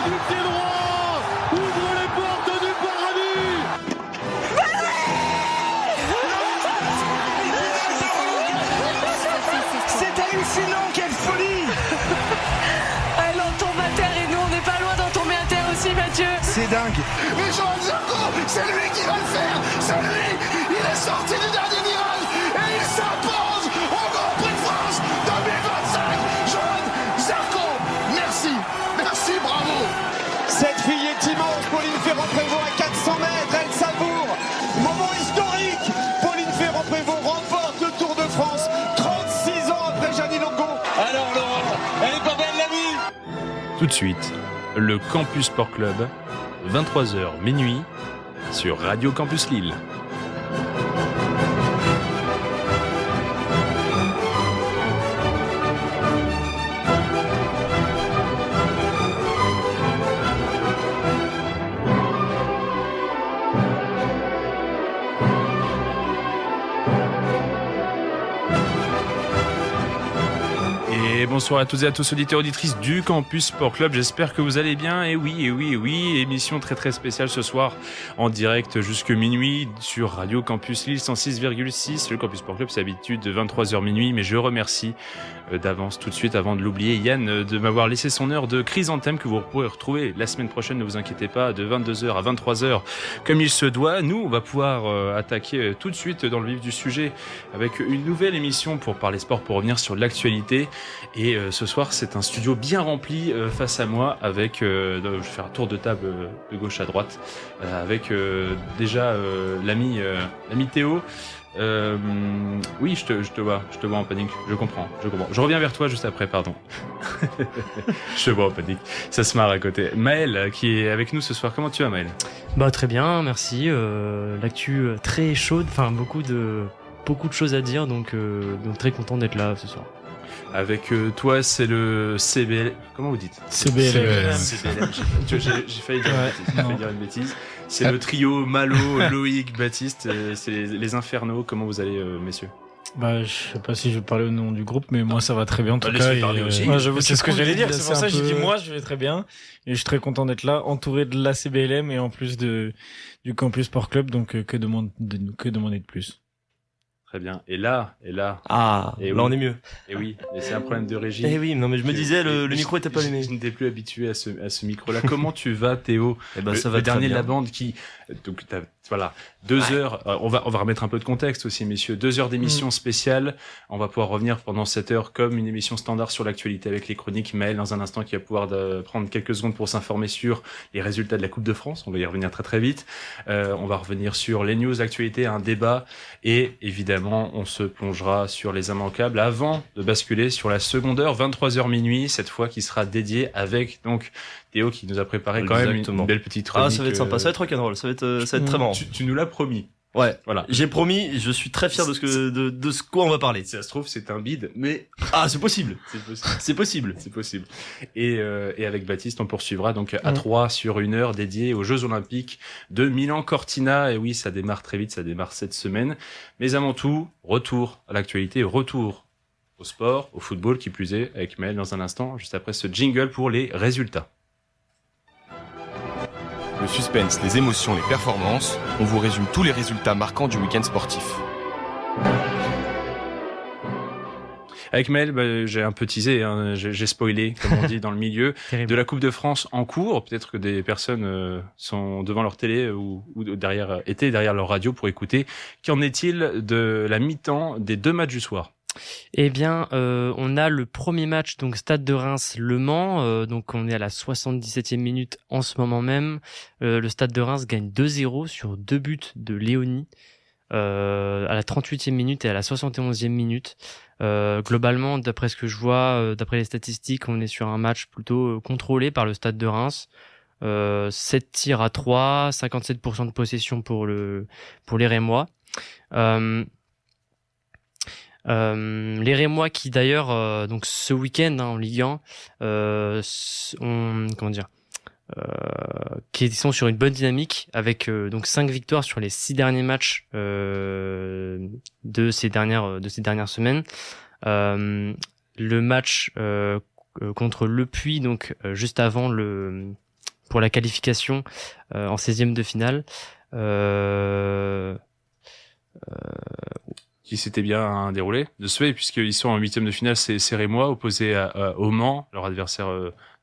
du pied droit ouvre les portes du paradis. C'est hallucinant, quelle folie. Elle en tombe à terre et nous on n'est pas loin d'en tomber à terre aussi, Mathieu. C'est dingue. Mais Johan Zarco, c'est lui qui va le faire. C'est lui. Il est sorti du dernier virage et il s'impose au Grand Prix de France 2025. Johan Zarco, merci. Merci, bravo. Cette fille est immense, Pauline Ferrand-Prévot à 400 mètres, elle savoure. Moment historique. Pauline Ferrand-Prévot remporte le Tour de France 36 ans après Gianni Longo. Alors Laurent, elle est pas belle la vie. Tout de suite, le Campus Sport Club, 23h minuit, sur Radio Campus Lille. Et bonsoir à toutes et à tous, auditeurs et auditrices du Campus Sport Club. J'espère que vous allez bien. Et oui, émission très spéciale ce soir en direct jusque minuit sur Radio Campus Lille 106,6. Le Campus Sport Club, c'est d'habitude de 23h minuit, mais je remercie d'avance tout de suite, avant de l'oublier, Yann, de m'avoir laissé son heure de chrysanthème que vous pourrez retrouver la semaine prochaine, ne vous inquiétez pas, de 22h à 23h comme il se doit. Nous, on va pouvoir attaquer tout de suite dans le vif du sujet avec une nouvelle émission pour parler sport, pour revenir sur l'actualité. Et ce soir, c'est un studio bien rempli face à moi avec, je vais faire un tour de table de gauche à droite, avec déjà l'ami Théo. Oui, je te vois en panique, je comprends. Je reviens vers toi juste après, pardon. Je te vois en panique, ça se marre à côté. Maël, qui est avec nous ce soir, comment tu vas, Maël ? Bah très bien, merci. L'actu très chaude, enfin beaucoup de choses à dire, donc très content d'être là ce soir. Avec toi, c'est le CBL. Comment vous dites ? CBLM. J'ai failli dire une bêtise. C'est le trio Malo, Loïc, Baptiste. C'est les Infernaux. Comment vous allez, messieurs ? Bah, je sais pas si je vais parler au nom du groupe, mais moi ça va très bien en tout cas. Ouais, j'avoue, c'est ce que j'allais dire. C'est pour ça que j'ai dit peu... moi je vais très bien et je suis très content d'être là, entouré de la CBLM et en plus du Campus Sport Club. Donc que demander de plus ? Très bien. Et là. Ah, et là oui. on est mieux. Et oui, mais c'est un problème de régie. Eh oui, non mais je me disais le micro était pas allumé. Je n'étais plus habitué à ce micro-là. Comment tu vas, Théo ? Eh ben ça va le très dernier bien. de la bande qui, donc voilà, 2 heures. On va remettre un peu de contexte aussi, messieurs. 2 heures d'émission spéciale. On va pouvoir revenir pendant 7 heures comme une émission standard sur l'actualité avec les chroniques. Maël, dans un instant, qui va pouvoir prendre quelques secondes pour s'informer sur les résultats de la Coupe de France. On va y revenir très vite. On va revenir sur les news, l'actualité, un débat et évidemment, on se plongera sur les immanquables avant de basculer sur la seconde heure, 23h minuit, cette fois qui sera dédiée avec donc Théo qui nous a préparé quand même une belle petite chronique. Ah, ça va être sympa, ça va être rock'n'roll, ça va être très marrant. Tu nous l'as promis. Ouais, voilà. J'ai promis, je suis très fier de ce quoi on va parler. Si ça se trouve, c'est un bide, mais c'est possible. C'est possible. Et avec Baptiste, on poursuivra donc à 3 sur 1 heure dédiée aux Jeux Olympiques de Milan-Cortina. Et oui, ça démarre très vite, ça démarre cette semaine. Mais avant tout, retour à l'actualité, retour au sport, au football qui plus est, avec Maël dans un instant, juste après ce jingle pour les résultats. Le suspense, les émotions, les performances, on vous résume tous les résultats marquants du week-end sportif. Avec Maël, j'ai un peu teasé, hein, j'ai spoilé, comme on dit dans le milieu, de la Coupe de France en cours. Peut-être que des personnes sont devant leur télé ou étaient derrière leur radio pour écouter. Qu'en est-il de la mi-temps des 2 matchs du soir ? Eh bien, on a le premier match, donc Stade de Reims-Le Mans, donc on est à la 77e minute en ce moment même. Le Stade de Reims gagne 2-0 sur 2 buts de Léoni à la 38e minute et à la 71e minute. Globalement, d'après ce que je vois, d'après les statistiques, on est sur un match plutôt contrôlé par le Stade de Reims. 7 tirs à 3, 57% de possession pour les Rémois. Les Rémois qui d'ailleurs donc ce week-end en Ligue 1 qui sont sur une bonne dynamique avec donc 5 victoires sur les 6 derniers matchs de ces dernières semaines. Le match contre Le Puy, donc juste avant le pour la qualification en 16e de finale. Qui s'était bien déroulé de ce fait, puisqu'ils sont en 8e de finale, c'est Rémois, opposé au Mans, leur adversaire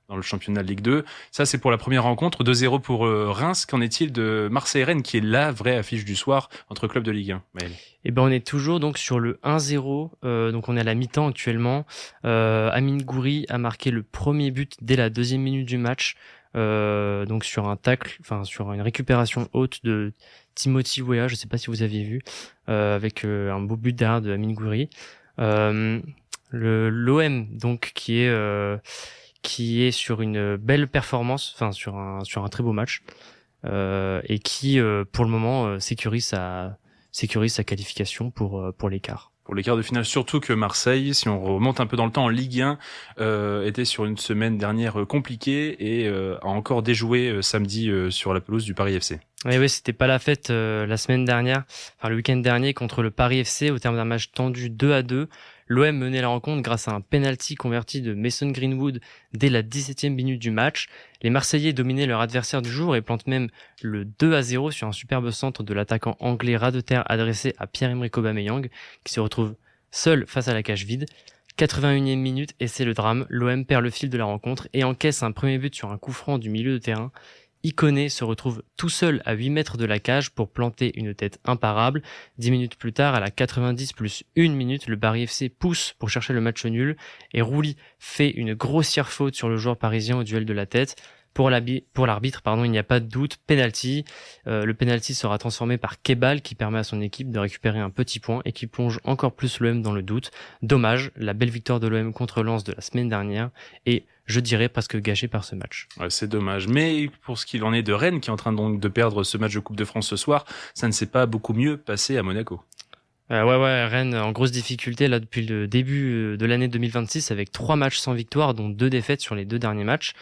dans le championnat de Ligue 2. Ça, c'est pour la première rencontre. 2-0 pour Reims. Qu'en est-il de Marseille-Rennes, qui est la vraie affiche du soir entre clubs de Ligue 1, Maël? Eh ben, on est toujours donc sur le 1-0. Donc on est à la mi-temps actuellement. Amine Gouiri a marqué le premier but dès la 2e minute du match. Donc sur un tacle, enfin sur une récupération haute de Timothy Weah, je sais pas si vous aviez vu, avec un beau but derrière de Amine Gouiri. L'OM donc qui est sur une belle performance, enfin sur un très beau match, et qui pour le moment sécurise sa qualification pour l'écart. Pour les quarts de finale, surtout que Marseille, si on remonte un peu dans le temps en Ligue 1, était sur une semaine dernière compliquée et a encore déjoué samedi sur la pelouse du Paris FC. Oui, c'était pas la fête la semaine dernière, enfin le week-end dernier contre le Paris FC au terme d'un match tendu 2-2. L'OM menait la rencontre grâce à un penalty converti de Mason Greenwood dès la 17e minute du match. Les Marseillais dominaient leur adversaire du jour et plantent même le 2-0 sur un superbe centre de l'attaquant anglais ras de terre adressé à Pierre-Emerick Aubameyang, qui se retrouve seul face à la cage vide. 81e minute et c'est le drame. L'OM perd le fil de la rencontre et encaisse un premier but sur un coup franc du milieu de terrain. Ikoné se retrouve tout seul à 8 mètres de la cage pour planter une tête imparable. 10 minutes plus tard, à la 90 plus 1 minute, le Paris FC pousse pour chercher le match nul et Rouli fait une grossière faute sur le joueur parisien au duel de la tête. Pour l'arbitre, il n'y a pas de doute, penalty. Le penalty sera transformé par Kebal qui permet à son équipe de récupérer un petit point et qui plonge encore plus l'OM dans le doute. Dommage, la belle victoire de l'OM contre Lens de la semaine dernière est, je dirais, presque gâchée par ce match. Ouais, c'est dommage. Mais pour ce qu'il en est de Rennes, qui est en train donc de perdre ce match de Coupe de France ce soir, ça ne s'est pas beaucoup mieux passé à Monaco. Rennes en grosse difficulté là depuis le début de l'année 2026 avec 3 matchs sans victoire, dont 2 défaites sur les 2 derniers matchs.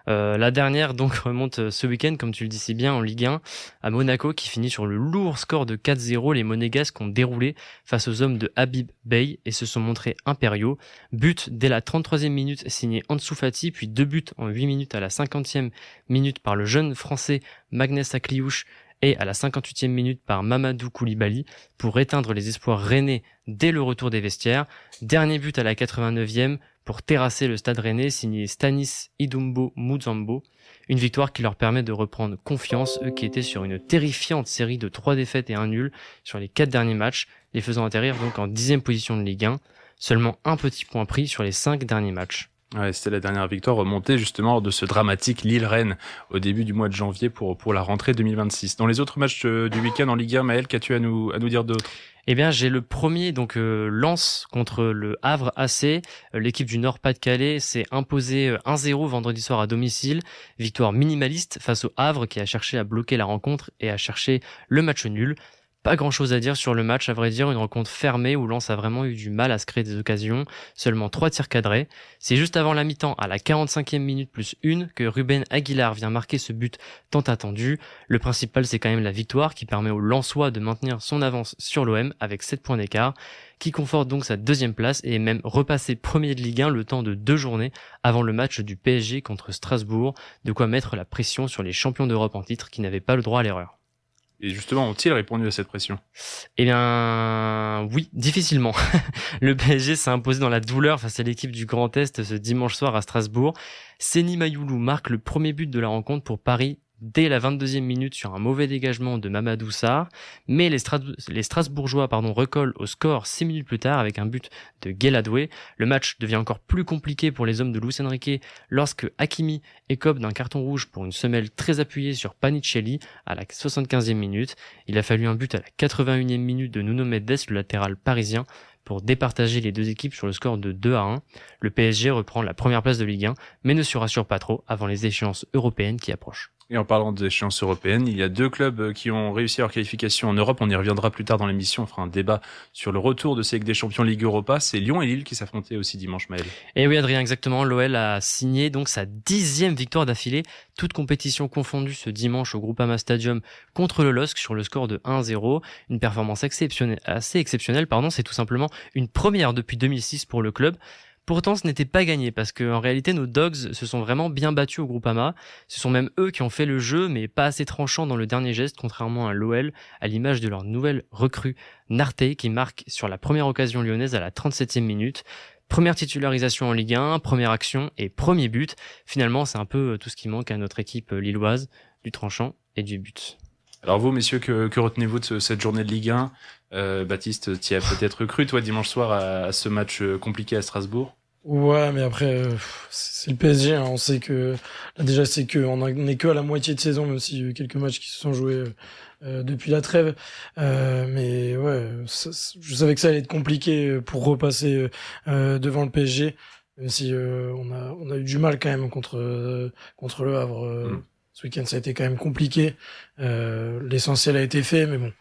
La dernière donc remonte ce week-end, comme tu le dis si bien, en Ligue 1 à Monaco, qui finit sur le lourd score de 4-0. Les Monégasques ont déroulé face aux hommes de Habib Beye et se sont montrés impériaux. But dès la 33e minute signé Ansu Fati, puis 2 buts en 8 minutes à la 50e minute par le jeune français Magnès Akliouche et à la 58e minute par Mamadou Koulibaly pour éteindre les espoirs rennais dès le retour des vestiaires. Dernier but à la 89e pour terrasser le Stade Rennais, signé Stanis Idumbo Muzambo. Une victoire qui leur permet de reprendre confiance, eux qui étaient sur une terrifiante série de 3 défaites et 1 nul sur les 4 derniers matchs, les faisant atterrir donc en 10e position de Ligue 1. Seulement un petit point pris sur les 5 derniers matchs. Ouais, c'était la dernière victoire remontée justement de ce dramatique Lille-Rennes au début du mois de janvier pour la rentrée 2026. Dans les autres matchs du week-end en Ligue 1, Maël, qu'as-tu à nous dire d'autre? Eh bien, j'ai le premier, donc Lens contre le Havre AC. L'équipe du Nord-Pas-de-Calais s'est imposée 1-0 vendredi soir à domicile. Victoire minimaliste face au Havre qui a cherché à bloquer la rencontre et à chercher le match nul. Pas grand chose à dire sur le match, à vrai dire, une rencontre fermée où Lens a vraiment eu du mal à se créer des occasions, seulement 3 tirs cadrés. C'est juste avant la mi-temps, à la 45e minute plus 1, que Ruben Aguilar vient marquer ce but tant attendu. Le principal, c'est quand même la victoire qui permet aux Lensois de maintenir son avance sur l'OM avec 7 points d'écart, qui conforte donc sa 2e place et est même repassé premier de Ligue 1 le temps de 2 journées avant le match du PSG contre Strasbourg, de quoi mettre la pression sur les champions d'Europe en titre qui n'avaient pas le droit à l'erreur. Et justement, ont-ils répondu à cette pression? Eh bien, oui, difficilement. Le PSG s'est imposé dans la douleur face à l'équipe du Grand Est ce dimanche soir à Strasbourg. Seny Mayoulou marque le premier but de la rencontre pour Paris dès la 22e minute sur un mauvais dégagement de Mamadou Sarr, mais les Strasbourgeois recollent au score 6 minutes plus tard avec un but de Gueladoué. Le match devient encore plus compliqué pour les hommes de Luis Enrique lorsque Hakimi écope d'un carton rouge pour une semelle très appuyée sur Panicelli à la 75e minute. Il a fallu un but à la 81e minute de Nuno Mendes, le latéral parisien, pour départager les deux équipes sur le score de 2-1. Le PSG reprend la première place de Ligue 1, mais ne se rassure pas trop avant les échéances européennes qui approchent. Et en parlant des échéances européennes, il y a 2 clubs qui ont réussi leur qualification en Europe. On y reviendra plus tard dans l'émission. On fera un débat sur le retour de ces Ligue des Champions Ligue Europa. C'est Lyon et Lille qui s'affrontaient aussi dimanche, Maël. Et oui, Adrien, exactement. L'OL a signé donc sa 10e victoire d'affilée, toute compétition confondue ce dimanche au Groupama Stadium contre le LOSC sur le score de 1-0. Une performance assez exceptionnelle. C'est tout simplement une première depuis 2006 pour le club. Pourtant, ce n'était pas gagné parce que en réalité, nos Dogs se sont vraiment bien battus au Groupama. Ce sont même eux qui ont fait le jeu, mais pas assez tranchant dans le dernier geste, contrairement à l'OL, à l'image de leur nouvelle recrue Nartey qui marque sur la première occasion lyonnaise à la 37e minute. Première titularisation en Ligue 1, première action et premier but. Finalement, c'est un peu tout ce qui manque à notre équipe lilloise, du tranchant et du but. Alors vous, messieurs, que retenez-vous de cette journée de Ligue 1 ? Baptiste, tu as peut-être cru, toi, dimanche soir, à ce match compliqué à Strasbourg ? Ouais, mais après, c'est le PSG, hein. On sait que, là, déjà, c'est que on est que à la moitié de saison, même s'il y a eu quelques matchs qui se sont joués depuis la trêve. Mais ouais, je savais que ça allait être compliqué pour repasser devant le PSG, même si on a eu du mal quand même contre le Havre. Ce week-end, ça a été quand même compliqué. L'essentiel a été fait, mais bon.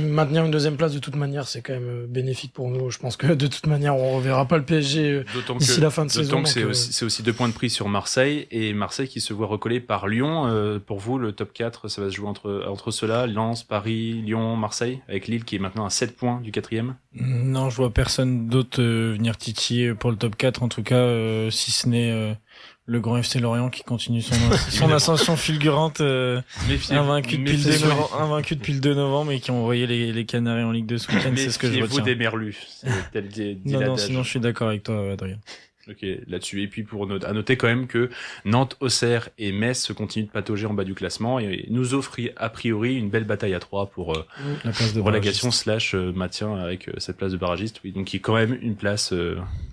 Maintenir une deuxième place de toute manière, c'est quand même bénéfique pour nous. Je pense que de toute manière, on reverra pas le PSG d'ici la fin de saison. D'autant que c'est aussi 2 points de prix sur Marseille, et Marseille qui se voit recollé par Lyon. Pour vous, le top 4, ça va se jouer entre ceux-là, Lens, Paris, Lyon, Marseille, avec Lille qui est maintenant à 7 points du 4e. Non, je vois personne d'autre venir titiller pour le top 4, en tout cas, si ce n'est le grand FC Lorient qui continue son ascension fulgurante, invaincu depuis le 2 novembre et qui ont envoyé les Canaries en Ligue 2 ce week-end. C'est ce que je retiens. Méfiez-vous des Merlus. Non, sinon je suis d'accord avec toi, Adrien. Ok, là-dessus. Et puis à noter quand même que Nantes, Auxerre et Metz continuent de patauger en bas du classement et nous offrent a priori une belle bataille à 3 pour la place de relégation / maintien avec cette place de barragiste. Oui, donc il y a quand même une place,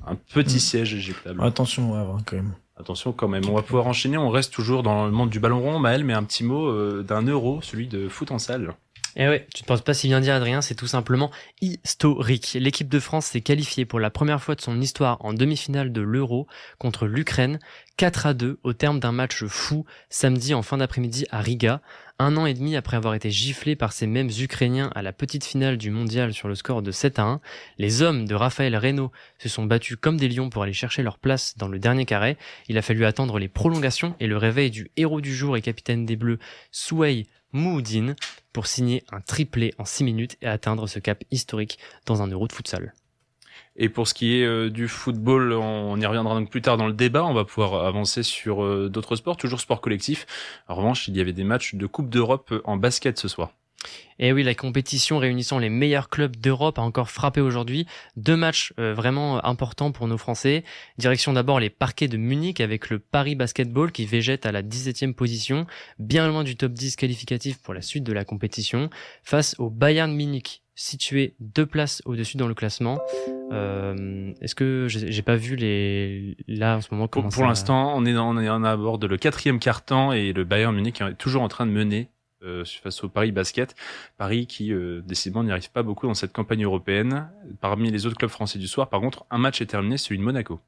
un petit siège éjectable. Attention, ouais, quand même. Attention quand même, on va pouvoir enchaîner, on reste toujours dans le monde du ballon rond, Maël, mais un petit mot d'un euro, celui de foot en salle. Eh ouais, tu ne penses pas si bien dire, Adrien, c'est tout simplement historique. L'équipe de France s'est qualifiée pour la première fois de son histoire en demi-finale de l'Euro contre l'Ukraine, 4-2 au terme d'un match fou samedi en fin d'après-midi à Riga. 1 an et demi après avoir été giflés par ces mêmes Ukrainiens à la petite finale du mondial sur le score de 7-1, les hommes de Raphaël Reynaud se sont battus comme des lions pour aller chercher leur place dans le dernier carré. Il a fallu attendre les prolongations et le réveil du héros du jour et capitaine des Bleus, Souaï Mouhoudine, pour signer un triplé en 6 minutes et atteindre ce cap historique dans un Euro de futsal. Et pour ce qui est du football, on y reviendra donc plus tard dans le débat. On va pouvoir avancer sur d'autres sports, toujours sport collectif. En revanche, il y avait des matchs de Coupe d'Europe en basket ce soir. Et oui, la compétition réunissant les meilleurs clubs d'Europe a encore frappé aujourd'hui. 2 matchs vraiment importants pour nos Français. Direction d'abord les parquets de Munich avec le Paris Basketball qui végète à la 17e position, bien loin du top 10 qualificatif pour la suite de la compétition, face au Bayern Munich, situé 2 places au-dessus dans le classement. Est-ce que j'ai pas vu là en ce moment comment pour l'instant, on aborde le 4e quart-temps et le Bayern Munich est toujours en train de mener face au Paris Basket. Paris qui, décidément, n'y arrive pas beaucoup dans cette campagne européenne. Parmi les autres clubs français du soir, par contre, un match est terminé, celui de Monaco.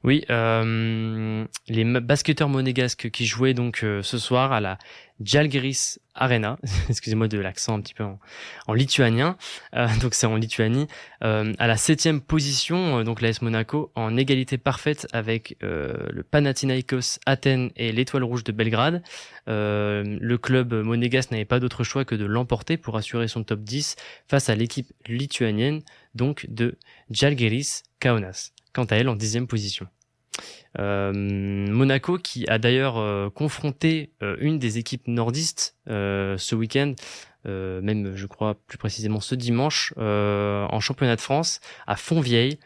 Oui, les basketteurs monégasques qui jouaient donc ce soir à la Žalgiris Arena, excusez-moi de l'accent un petit peu en lituanien, donc c'est en Lituanie, à la 7e position, donc l'AS Monaco en égalité parfaite avec le Panathinaikos Athènes et l'Étoile Rouge de Belgrade. Le club monégasque n'avait pas d'autre choix que de l'emporter pour assurer son top 10 face à l'équipe lituanienne donc de Žalgiris Kaunas, quant à elle en 10e position. Monaco qui a d'ailleurs confronté une des équipes nordistes ce week-end, même je crois plus précisément ce dimanche, en championnat de France à Fontvieille.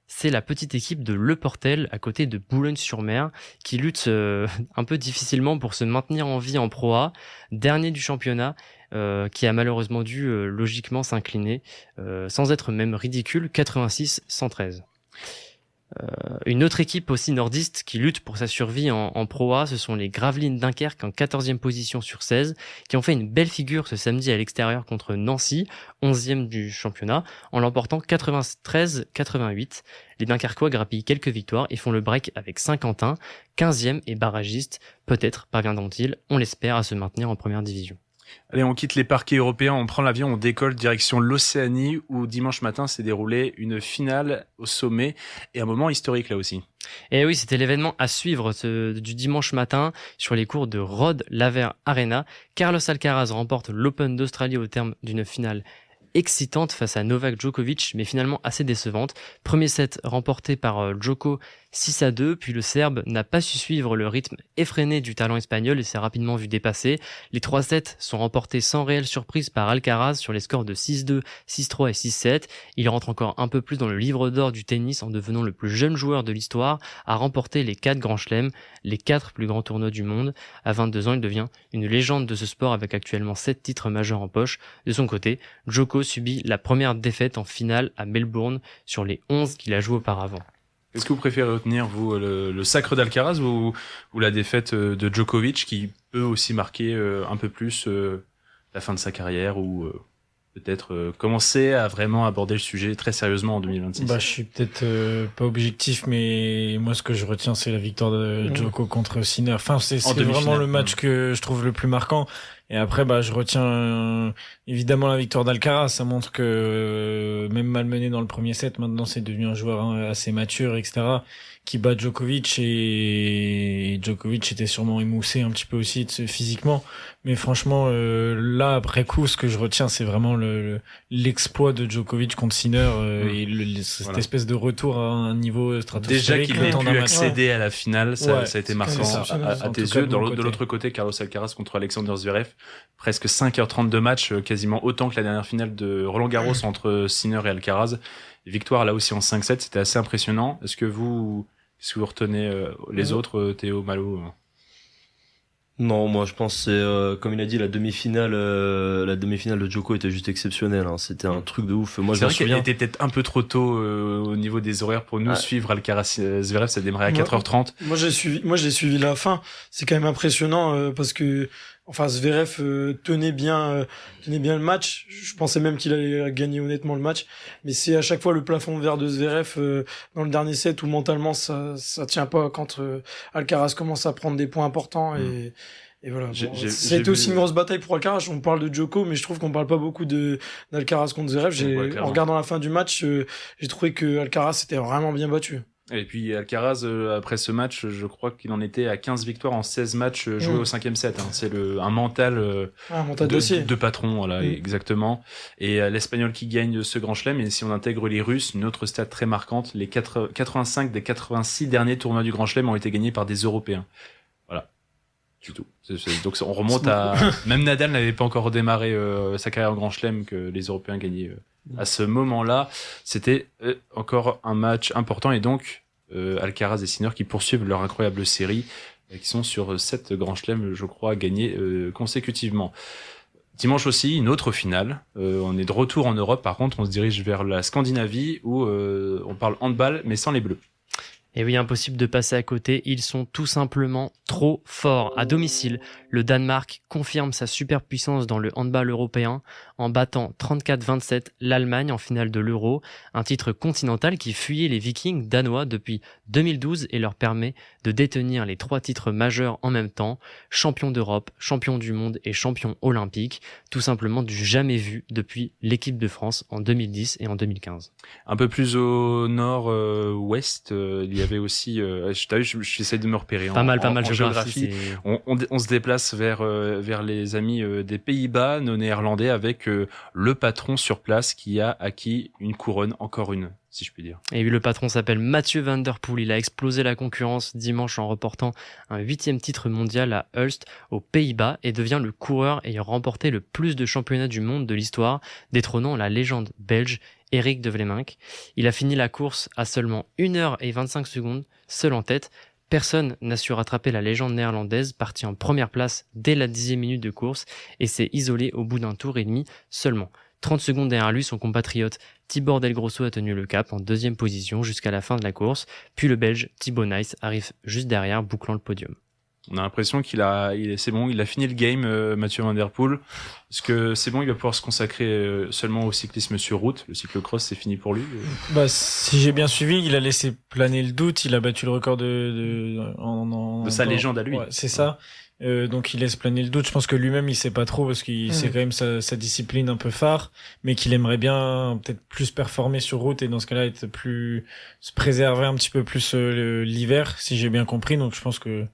C'est la petite équipe de Le Portel à côté de Boulogne-sur-Mer qui lutte un peu difficilement pour se maintenir en vie en Pro A, dernier du championnat, qui a malheureusement dû logiquement s'incliner, sans être même ridicule, 86-113. Une autre équipe aussi nordiste qui lutte pour sa survie en Pro A, ce sont les Gravelines Dunkerque en 14e position sur 16, qui ont fait une belle figure ce samedi à l'extérieur contre Nancy, 11e du championnat, en l'emportant 93-88. Les Dunkerquois grappillent quelques victoires et font le break avec Saint-Quentin, 15e et barragiste. Peut-être parviendront-ils, on l'espère, à se maintenir en première division. Allez, on quitte les parquets européens, on prend l'avion, on décolle direction l'Océanie où dimanche matin s'est déroulée une finale au sommet et un moment historique là aussi. Et oui, c'était l'événement à suivre du dimanche matin sur les cours de Rod Laver Arena. Carlos Alcaraz remporte l'Open d'Australie au terme d'une finale excitante face à Novak Djokovic, mais finalement assez décevante. Premier set remporté par Djoko 6-2, puis le Serbe n'a pas su suivre le rythme effréné du talent espagnol et s'est rapidement vu dépasser. Les 3 sets sont remportés sans réelle surprise par Alcaraz sur les scores de 6-2, 6-3 et 6-7. Il rentre encore un peu plus dans le livre d'or du tennis en devenant le plus jeune joueur de l'histoire à remporter les 4 grands chelems, les 4 plus grands tournois du monde. À 22 ans, il devient une légende de ce sport avec actuellement 7 titres majeurs en poche. De son côté, Djoko subit la première défaite en finale à Melbourne sur les 11 qu'il a joué auparavant. Est-ce que vous préférez retenir, vous, le sacre d'Alcaraz ou la défaite de Djokovic, qui peut aussi marquer un peu plus la fin de sa carrière, ou peut-être commencer à vraiment aborder le sujet très sérieusement en 2026? Je suis peut-être pas objectif, mais moi ce que je retiens, c'est la victoire de Djoko contre Sinner. Enfin, c'est vraiment le match que je trouve le plus marquant. Et après, je retiens évidemment la victoire d'Alcaraz. Ça montre que même malmené dans le premier set, maintenant c'est devenu un joueur assez mature, etc., qui bat Djokovic, et Djokovic était sûrement émoussé un petit peu aussi physiquement. Mais franchement, là, après coup, ce que je retiens, c'est vraiment l'exploit de Djokovic contre Sinner, et cette espèce de retour à un niveau stratosphérique. Déjà qu'il ait pu accéder à la finale, ça a été marquant à tes yeux. De l'autre côté, Carlos Alcaraz contre Alexander Zverev, presque 5h30 de match, quasiment autant que la dernière finale de Roland Garros entre Sinner et Alcaraz. Victoire là aussi en 5-7, c'était assez impressionnant. Est-ce que vous retenez les autres, Théo, Malo? Non, moi je pense que c'est comme il a dit, la demi-finale de Djoko était juste exceptionnelle, hein. C'était un truc de ouf. Moi, c'est vrai qu'elle était peut-être un peu trop tôt au niveau des horaires pour nous suivre Alcaraz Zverev. Ça démarrait à 4h30. Moi j'ai suivi la fin. C'est quand même impressionnant parce que Zverev tenait bien le match. Je pensais même qu'il allait gagner honnêtement le match, mais c'est à chaque fois le plafond de verre de Zverev dans le dernier set où mentalement ça tient pas quand Alcaraz commence à prendre des points importants. Et voilà. C'était aussi une grosse bataille pour Alcaraz. On parle de Djoko, mais je trouve qu'on parle pas beaucoup d'Alcaraz contre Zverev. En regardant la fin du match, j'ai trouvé que Alcaraz s'était vraiment bien battu. Et puis Alcaraz, après ce match, je crois qu'il en était à 15 victoires en 16 matchs joués au 5e set. Hein. C'est un mental, de patron, voilà, exactement. Et l'Espagnol qui gagne ce grand chelem, et si on intègre les Russes, une autre stat très marquante, les 85 des 86 derniers tournois du grand chelem ont été gagnés par des Européens. Voilà. Du tout. Donc on remonte à... Même Nadal n'avait pas encore redémarré sa carrière en grand chelem que les Européens gagnaient à ce moment-là. C'était encore un match important, et donc Alcaraz et Sinner qui poursuivent leur incroyable série, qui sont sur 7 grands chelems, je crois, gagnés consécutivement. Dimanche aussi, une autre finale. On est de retour en Europe, par contre on se dirige vers la Scandinavie où on parle handball mais sans les Bleus. Et oui, impossible de passer à côté, ils sont tout simplement trop forts. À domicile, le Danemark confirme sa superpuissance dans le handball européen en battant 34-27 l'Allemagne en finale de l'Euro, un titre continental qui fuyait les Vikings danois depuis 2012 et leur permet de détenir les 3 titres majeurs en même temps, champion d'Europe, champion du monde et champion olympique, tout simplement du jamais vu depuis l'équipe de France en 2010 et en 2015. Un peu plus au nord-ouest, il y avait aussi, j'essaie de me repérer pas mal géographie. On se déplace vers les amis des Pays-Bas, nos Néerlandais, avec le patron sur place qui a acquis une couronne, encore une, si je puis dire. Et oui, le patron s'appelle Mathieu van der Poel. Il a explosé la concurrence dimanche en remportant un 8e titre mondial à Hulst, aux Pays-Bas, et devient le coureur ayant remporté le plus de championnats du monde de l'histoire, détrônant la légende belge Eric de Vleminck. Il a fini la course à seulement 1h25, seul en tête. Personne n'a su rattraper la légende néerlandaise, partie en première place dès la 10e minute de course, et s'est isolé au bout d'un tour et demi seulement. 30 secondes derrière lui, son compatriote Tibor Del Grosso a tenu le cap en 2e position jusqu'à la fin de la course, puis le Belge Thibaut Nys arrive juste derrière, bouclant le podium. On a l'impression c'est bon, il a fini le game, Mathieu van der Poel. Est-ce que c'est bon, il va pouvoir se consacrer seulement au cyclisme sur route? Le cyclocross, c'est fini pour lui? Si j'ai bien suivi, il a laissé planer le doute. Il a battu le record de sa légende à lui. Ouais, c'est ça. Donc il laisse planer le doute. Je pense que lui-même il sait pas trop parce qu'il c'est quand même sa discipline un peu phare, mais qu'il aimerait bien peut-être plus performer sur route, et dans ce cas-là se préserver un petit peu plus l'hiver, si j'ai bien compris. Donc je pense que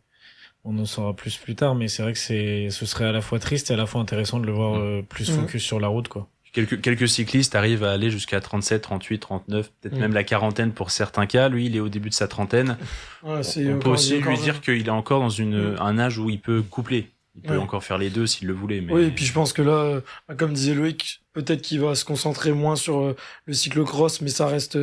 on en saura plus tard, mais c'est vrai que ce serait à la fois triste et à la fois intéressant de le voir plus focus sur la route, quoi. quelques cyclistes arrivent à aller jusqu'à 37, 38, 39, peut-être même la quarantaine pour certains cas. Lui, il est au début de sa trentaine. Ouais, On peut aussi lui dire qu'il est encore dans un âge où il peut coupler. Il peut encore faire les deux s'il le voulait. Mais... Oui, et puis je pense que là, comme disait Loïc, peut-être qu'il va se concentrer moins sur le cyclocross, mais ça reste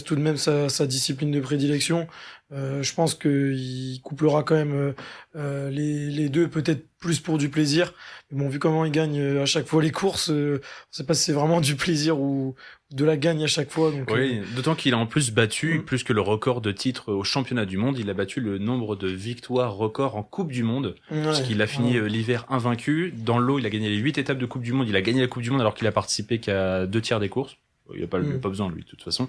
tout de même sa discipline de prédilection. Je pense qu'il couplera quand même les deux, peut-être plus pour du plaisir. Mais bon, vu comment il gagne à chaque fois les courses, on sait pas si c'est vraiment du plaisir ou de la gagne à chaque fois. Donc, oui, d'autant qu'il a en plus battu, plus que le record de titres au championnat du monde, il a battu le nombre de victoires record en Coupe du Monde, puisqu'il a fini l'hiver invaincu. Dans l'eau, il a gagné les 8 étapes de Coupe du Monde. Il a gagné la Coupe du Monde alors qu'il a participé qu'à 2/3 des courses. Il n'a pas besoin, lui, de toute façon.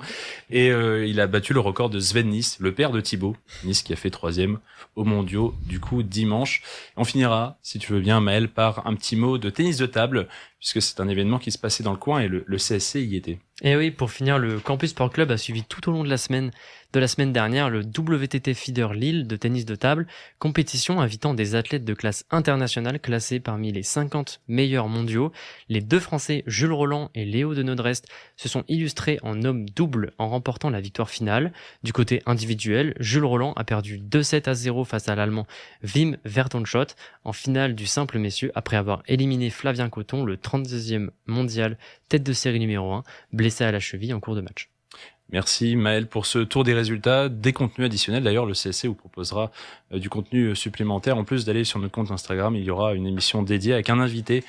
Et il a battu le record de Sven Nys, le père de Thibaut Nys, qui a fait 3e aux mondiaux, du coup, dimanche. On finira, si tu veux bien, Maël, par un petit mot de tennis de table, puisque c'est un événement qui se passait dans le coin et le CSC y était. Et oui, pour finir, le Campus Sport Club a suivi tout au long de la semaine dernière le WTT Feeder Lille de tennis de table, compétition invitant des athlètes de classe internationale classés parmi les 50 meilleurs mondiaux. Les 2 Français, Jules Roland et Léo de Nodrest, se sont illustrés en homme double en remportant la victoire finale. Du côté individuel, Jules Roland a perdu 2-7-0 face à l'Allemand Wim Vertonschot en finale du simple messieurs après avoir éliminé Flavien Coton, le 32e mondial, tête de série numéro 1, blessé à la cheville en cours de match. Merci Maël pour ce tour des résultats, des contenus additionnels. D'ailleurs, le CSC vous proposera du contenu supplémentaire. En plus d'aller sur notre compte Instagram, il y aura une émission dédiée avec un invité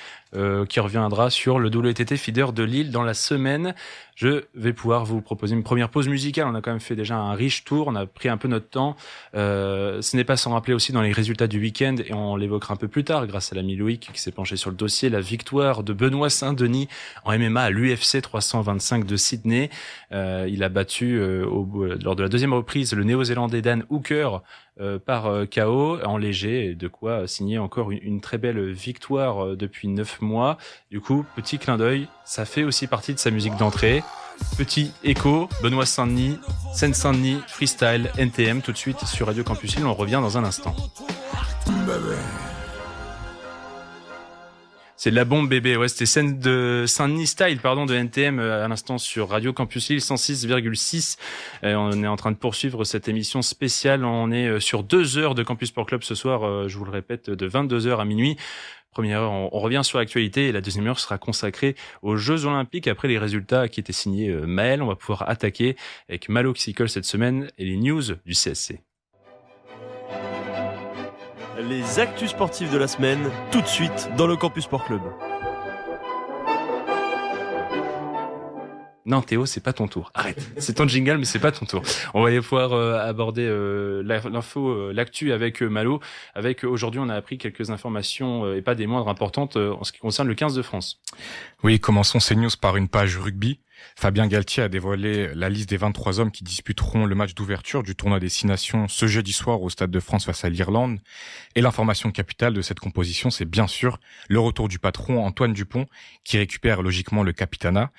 qui reviendra sur le WTT Feeder de Lille dans la semaine. Je vais pouvoir vous proposer une première pause musicale. On a quand même fait déjà un riche tour, on a pris un peu notre temps. Ce n'est pas sans rappeler aussi dans les résultats du week-end, et on l'évoquera un peu plus tard grâce à l'ami Loïc qui s'est penché sur le dossier, la victoire de Benoît Saint-Denis en MMA à l'UFC 325 de Sydney. Il a battu lors de la deuxième reprise le néo-zélandais Dan Hooker par KO en léger, et de quoi signer encore une très belle victoire depuis 9 mois. Du coup, petit clin d'œil, ça fait aussi partie de sa musique d'entrée. Petit écho, Benoît Saint-Denis, Seine-Saint-Denis, freestyle, NTM, tout de suite sur Radio Campus Lille. On revient dans un instant. C'est de la bombe bébé, ouais, c'était scène de Saint-Denis Style, de NTM à l'instant sur Radio Campus Lille 106,6. On est en train de poursuivre cette émission spéciale. On est sur 2 heures de Campus Sport Club ce soir, je vous le répète, de 22h à minuit. Première heure, on revient sur l'actualité, et la deuxième heure sera consacrée aux Jeux Olympiques. Après les résultats qui étaient signés Maël, on va pouvoir attaquer avec Maloxicle cette semaine et les news du CSC. Les actus sportifs de la semaine, tout de suite dans le Campus Sport Club. Non, Théo, c'est pas ton tour. Arrête. C'est ton jingle, mais c'est pas ton tour. On va aller pouvoir aborder l'actu avec Malo. Avec aujourd'hui, on a appris quelques informations et pas des moindres importantes en ce qui concerne le 15 de France. Oui, commençons ces news par une page rugby. Fabien Galtier a dévoilé la liste des 23 hommes qui disputeront le match d'ouverture du tournoi des 6 nations ce jeudi soir au Stade de France face à l'Irlande. Et l'information capitale de cette composition, c'est bien sûr le retour du patron Antoine Dupont qui récupère logiquement le capitanat.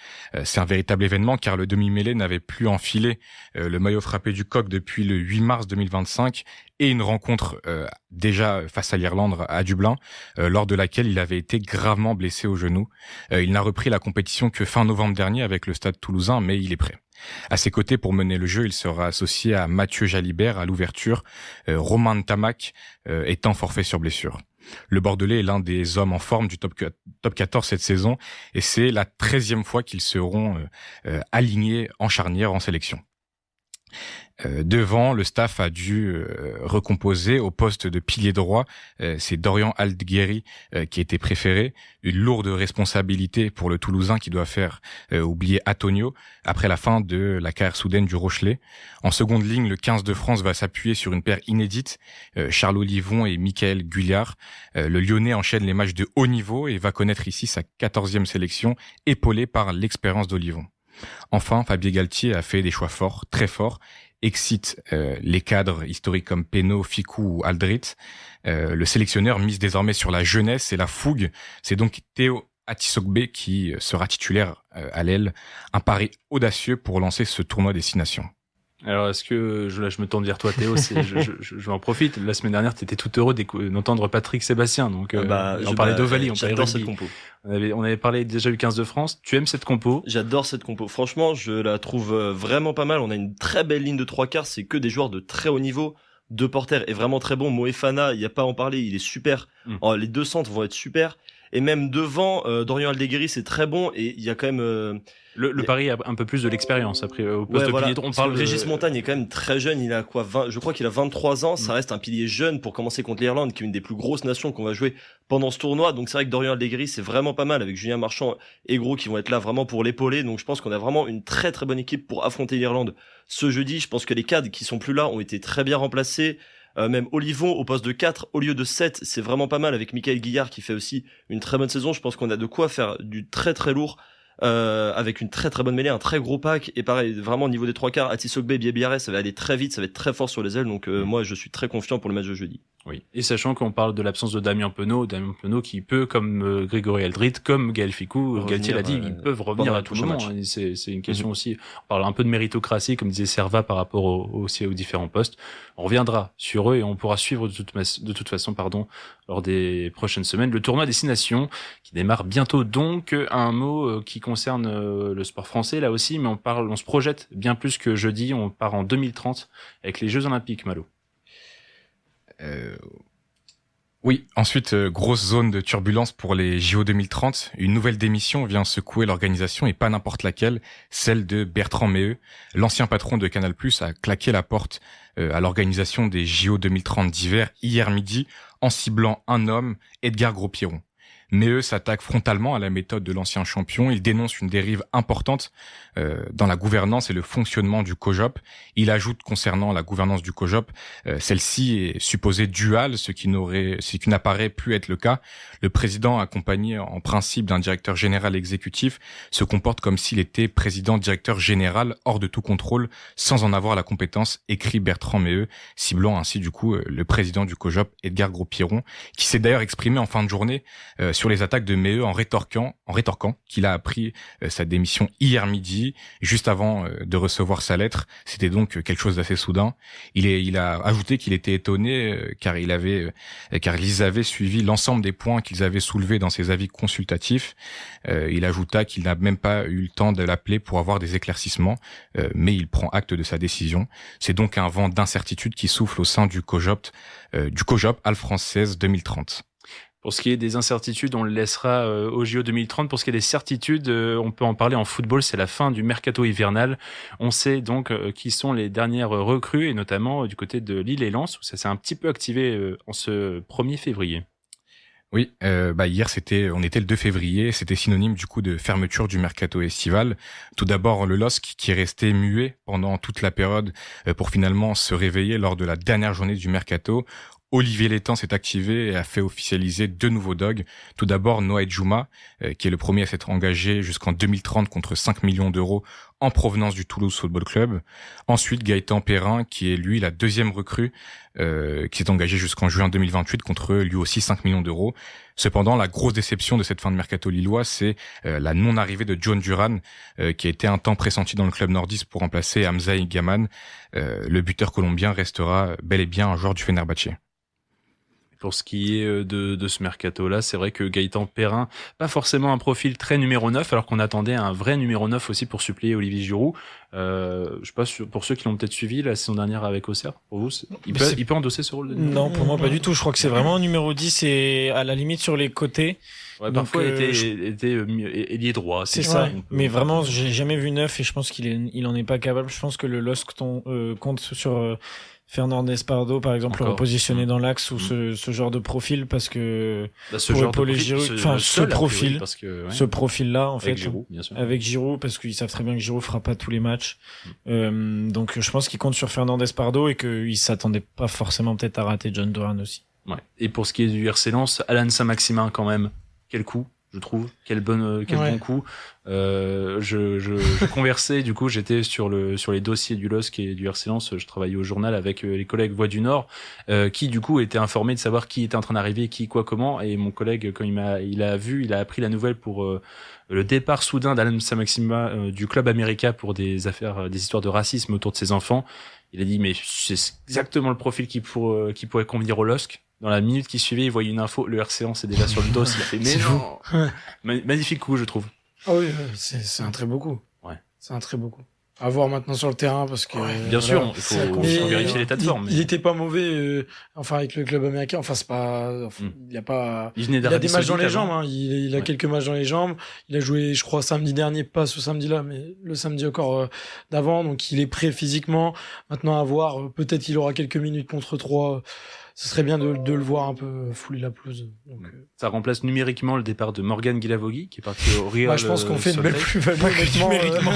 C'est un véritable événement car le demi-mêlé n'avait plus enfilé le maillot frappé du coq depuis le 8 mars 2025 et une rencontre déjà face à l'Irlande à Dublin, lors de laquelle il avait été gravement blessé au genou. Il n'a repris la compétition que fin novembre dernier avec le Stade toulousain, mais il est prêt. À ses côtés, pour mener le jeu, il sera associé à Mathieu Jalibert à l'ouverture, Romain Ntamak étant forfait sur blessure. Le Bordelais est l'un des hommes en forme du top 14 cette saison, et c'est la 13e fois qu'ils seront alignés en charnière en sélection. Devant, le staff a dû recomposer au poste de pilier droit. C'est Dorian Aldgueri qui était préféré. Une lourde responsabilité pour le Toulousain qui doit faire oublier Antonio après la fin de la carrière soudaine du Rochelet. En seconde ligne, le 15 de France va s'appuyer sur une paire inédite, Charles Olivon et Michael Gulliard. Le Lyonnais enchaîne les matchs de haut niveau et va connaître ici sa 14e sélection, épaulé par l'expérience d'Olivon. Enfin, Fabien Galtier a fait des choix forts, très forts, excite les cadres historiques comme Penaud, Ficou ou Aldrit. Le sélectionneur mise désormais sur la jeunesse et la fougue. C'est donc Théo Atisogbe qui sera titulaire à l'aile. Un pari audacieux pour lancer ce tournoi des 6 nations. Alors, est-ce que je me tourne vers toi, Théo, je en profite. La semaine dernière, tu étais tout heureux d'entendre Patrick Sébastien. Donc, on parlait d'Ovalie, on parlait j'adore cette compo. On avait parlé déjà du 15 de France. Tu aimes cette compo? J'adore cette compo. Franchement, je la trouve vraiment pas mal. On a une très belle ligne de 3/4. C'est que des joueurs de très haut niveau. De Porter est vraiment très bon. Moefana, il y a pas à en parler, il est super. Les deux centres vont être super. Et même devant, Dorian Aldeguerri, c'est très bon. Et il y a quand même le Paris a un peu plus de l'expérience après au poste de pilier. On parle Régis Montagne est quand même très jeune. Il a quoi, 20, je crois qu'il a 23 ans. Ça reste un pilier jeune pour commencer contre l'Irlande, qui est une des plus grosses nations qu'on va jouer pendant ce tournoi. Donc c'est vrai que Dorian Aldeguerri, c'est vraiment pas mal avec Julien Marchand et Gros qui vont être là vraiment pour l'épauler. Donc je pense qu'on a vraiment une très très bonne équipe pour affronter l'Irlande ce jeudi. Je pense que les cadres qui sont plus là ont été très bien remplacés. Même Olivon au poste de 4 au lieu de 7, c'est vraiment pas mal avec Michael Guillard qui fait aussi une très bonne saison. Je pense qu'on a de quoi faire du très très lourd avec une très très bonne mêlée, un très gros pack. Et pareil, vraiment au niveau des 3/4, Atisogbe, Biabiaré, ça va aller très vite, ça va être très fort sur les ailes. Donc moi je suis très confiant pour le match de jeudi. Oui. Et sachant qu'on parle de l'absence de Damien Penaud qui peut, comme Grégory Aldrit, comme Gaël Ficou, Galtier l'a dit, ils peuvent revenir à tout moment. C'est une question aussi. On parle un peu de méritocratie, comme disait Serva, par rapport aussi aux différents postes. On reviendra sur eux et on pourra suivre de toute façon, lors des prochaines semaines, le tournoi des 6 nations qui démarre bientôt. Donc, un mot qui concerne le sport français là aussi, mais on se projette bien plus que jeudi. On part en 2030 avec les Jeux Olympiques, Malo. Oui, ensuite, grosse zone de turbulence pour les JO 2030. Une nouvelle démission vient secouer l'organisation et pas n'importe laquelle, celle de Bertrand Méheux. L'ancien patron de Canal+, a claqué la porte à l'organisation des JO 2030 d'hiver hier midi en ciblant un homme, Edgar Gros-Pierron. Méheux s'attaque frontalement à la méthode de l'ancien champion. Il dénonce une dérive importante dans la gouvernance et le fonctionnement du COJOP. Il ajoute concernant la gouvernance du COJOP, celle-ci est supposée duale, ce qui n'apparaît plus être le cas. Le président, accompagné en principe d'un directeur général exécutif, se comporte comme s'il était président-directeur général hors de tout contrôle, sans en avoir la compétence, écrit Bertrand Méheux, ciblant ainsi du coup le président du COJOP, Edgar Gros-Pierron, qui s'est d'ailleurs exprimé en fin de journée sur les attaques de Méheux en rétorquant qu'il a appris sa démission hier midi, juste avant de recevoir sa lettre. C'était donc quelque chose d'assez soudain. Il a ajouté qu'il était étonné car ils avaient suivi l'ensemble des points qu'ils avaient soulevés dans ses avis consultatifs. Il ajouta qu'il n'a même pas eu le temps de l'appeler pour avoir des éclaircissements, mais il prend acte de sa décision. C'est donc un vent d'incertitude qui souffle au sein du COJOP Al-Française 2030. Pour ce qui est des incertitudes, on le laissera au JO 2030. Pour ce qui est des certitudes, on peut en parler en football, c'est la fin du mercato hivernal. On sait donc qui sont les dernières recrues, et notamment du côté de Lille et Lens, où ça s'est un petit peu activé en ce 1er février. Oui, hier on était le 2 février, c'était synonyme du coup de fermeture du mercato estival. Tout d'abord le LOSC qui est resté muet pendant toute la période pour finalement se réveiller lors de la dernière journée du mercato. Olivier Létang s'est activé et a fait officialiser 2 nouveaux dogs. Tout d'abord, Noah Djouma, qui est le premier à s'être engagé jusqu'en 2030 contre 5 millions d'euros en provenance du Toulouse Football Club. Ensuite, Gaëtan Perrin, qui est lui la 2e recrue, qui s'est engagé jusqu'en juin 2028 contre lui aussi 5 millions d'euros. Cependant, la grosse déception de cette fin de mercato lillois, c'est la non-arrivée de John Duran, qui a été un temps pressenti dans le club nordiste pour remplacer Hamza Gaman. Le buteur colombien restera bel et bien un joueur du Fenerbahçe. Pour ce qui est de ce mercato-là, c'est vrai que Gaëtan Perrin, pas forcément un profil très numéro 9, alors qu'on attendait un vrai numéro 9 aussi pour suppléer Olivier Giroud. Je sais pas, pour ceux qui l'ont peut-être suivi la saison dernière avec Auxerre, pour vous, il peut endosser ce rôle de numéro 9? Non, pour moi pas du tout. Je crois que c'est vraiment un numéro 10 et à la limite sur les côtés. Ouais, parfois était ailier droit. C'est ça. Mais vraiment, j'ai jamais vu 9 et je pense qu'il en est pas capable. Je pense que le LOSC compte sur Fernandez Pardo, par exemple, le repositionner dans l'axe ou ce genre de profil parce que ce profil-là, en fait, avec Giroud, parce qu'ils savent très bien que Giroud fera pas tous les matchs. Donc, je pense qu'ils comptent sur Fernandez Pardo et qu'ils s'attendaient pas forcément peut-être à rater John Duran aussi. Ouais. Et pour ce qui est du RC Lens, Alan Saint-Maximin, quand même, quel coup? je trouve. Quel bon coup. Je conversais, du coup, j'étais sur les dossiers du LOSC et du RC Lens. Je travaillais au journal avec les collègues Voix du Nord, qui, du coup, étaient informés de savoir qui était en train d'arriver, qui, quoi, comment. Et mon collègue, quand il a appris la nouvelle pour le départ soudain d'Alan Saint-Maxima du club América pour des histoires de racisme autour de ses enfants. Il a dit, mais c'est exactement le profil qui pourrait convenir au LOSC. Dans la minute qui suivait, il voyait une info, le RC Lens est déjà sur le dos, il a fait, mais non! Magnifique coup, je trouve. Ah oui, c'est un très beau coup. Ouais. C'est un très beau coup. À voir maintenant sur le terrain, parce que... bien sûr, il faut vérifier l'état de forme. Il était pas mauvais, avec le club américain. Enfin, c'est pas, il a pas, il a des matchs dans les jambes, hein. Il a quelques matchs dans les jambes. Il a joué, je crois, samedi dernier, pas ce samedi-là, mais le samedi encore d'avant. Donc, il est prêt physiquement. Maintenant, à voir, peut-être qu'il aura quelques minutes contre 3. Ce serait bien de le voir un peu fouler la pelouse. Donc, ça remplace numériquement le départ de Morgan Guilavogui, qui est parti au Real. Je pense qu'on fait une belle plus-value numériquement.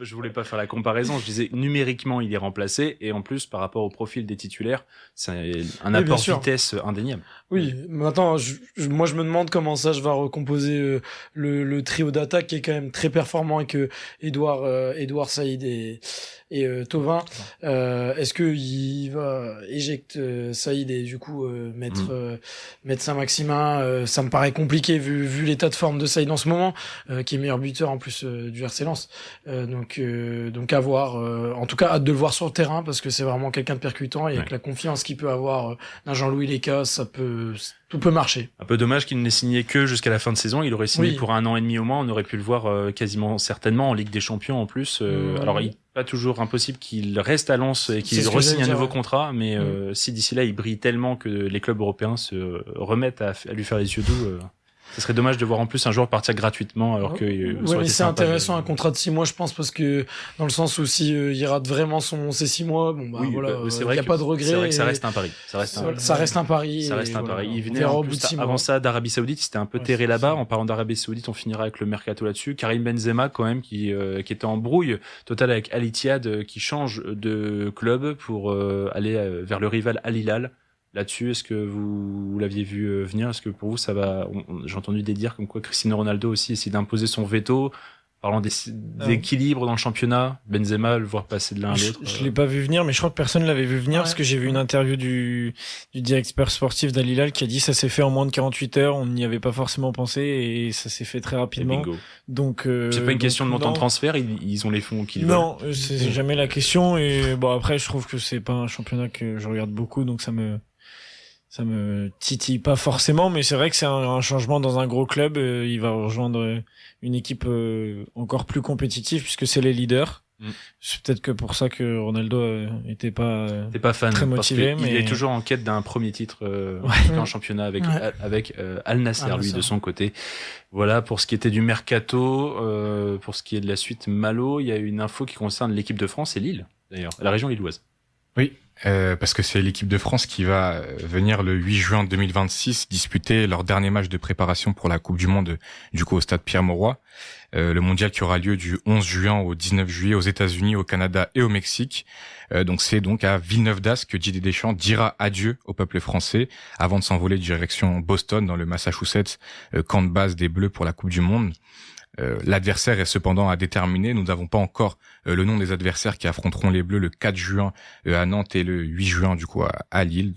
Je voulais pas faire la comparaison. Je disais numériquement, il est remplacé. Et en plus, par rapport au profil des titulaires, c'est un apport vitesse indéniable. Oui, maintenant, moi, je me demande comment ça, je vais recomposer le trio d'attaque qui est quand même très performant avec Edouard Saïd et Thauvin. Est-ce que il va éjecter Saïd et du coup mettre Saint-Maximin? Ça me paraît compliqué vu l'état de forme de Saïd en ce moment, qui est meilleur buteur en plus du RC Lens. Donc à voir. En tout cas, hâte de le voir sur le terrain parce que c'est vraiment quelqu'un de percutant et avec la confiance qu'il peut avoir d'un Jean-Louis Léca, tout peut marcher. Un peu dommage qu'il n'ait signé que jusqu'à la fin de saison. Il aurait signé pour 1 an et demi au moins. On aurait pu le voir quasiment certainement en Ligue des Champions en plus. Alors, il n'est pas toujours impossible qu'il reste à Lens et qu'il re-signe un nouveau contrat. Mais si d'ici là, il brille tellement que les clubs européens se remettent à lui faire les yeux doux, ce serait dommage de voir en plus un joueur partir gratuitement alors que mais c'est intéressant un contrat de 6 mois, je pense, parce que dans le sens où si il rate vraiment ses 6 mois, il n'y a pas de regret. C'est vrai que ça reste un pari. Ça reste un pari. Il venait en plus, avant ça d'Arabie Saoudite, c'était un peu terré là-bas. En parlant d'Arabie Saoudite, on finira avec le mercato là-dessus. Karim Benzema quand même qui était en brouille totale avec Al Ittihad, qui change de club pour aller vers le rival Al Hilal. Là-dessus, est-ce que vous l'aviez vu venir? Est-ce que pour vous, ça va... J'ai entendu des dires comme quoi Cristiano Ronaldo aussi essaie d'imposer son veto, parlant d'équilibre dans le championnat. Benzema, le voir passer de l'un à l'autre. Je l'ai pas vu venir, mais je crois que personne l'avait vu venir parce que j'ai vu une interview du directeur sportif d'Al Hilal qui a dit ça s'est fait en moins de 48 heures, on n'y avait pas forcément pensé et ça s'est fait très rapidement. Donc c'est pas une question de montant de transfert, ils ont les fonds qu'ils veulent. Non, c'est jamais la question et bon après je trouve que c'est pas un championnat que je regarde beaucoup donc ça me titille pas forcément, mais c'est vrai que c'est un changement dans un gros club. Il va rejoindre une équipe encore plus compétitive puisque c'est les leaders. C'est peut-être que pour ça que Ronaldo était pas fan, très motivé, mais il est toujours en quête d'un premier titre en championnat avec Al Nasser, de son côté. Voilà pour ce qui était du mercato. Pour ce qui est de la suite Malo, il y a une info qui concerne l'équipe de France et Lille, d'ailleurs, la région lilloise. Oui. Parce que c'est l'équipe de France qui va venir le 8 juin 2026 disputer leur dernier match de préparation pour la Coupe du Monde, du coup au stade Pierre-Mauroy. Le mondial qui aura lieu du 11 juin au 19 juillet aux États-Unis, au Canada et au Mexique. Donc c'est donc à Villeneuve-d'Ascq que Didier Deschamps dira adieu au peuple français avant de s'envoler direction Boston dans le Massachusetts, camp de base des Bleus pour la Coupe du Monde. L'adversaire est cependant à déterminer. Nous n'avons pas encore le nom des adversaires qui affronteront les Bleus le 4 juin à Nantes et le 8 juin du coup à Lille.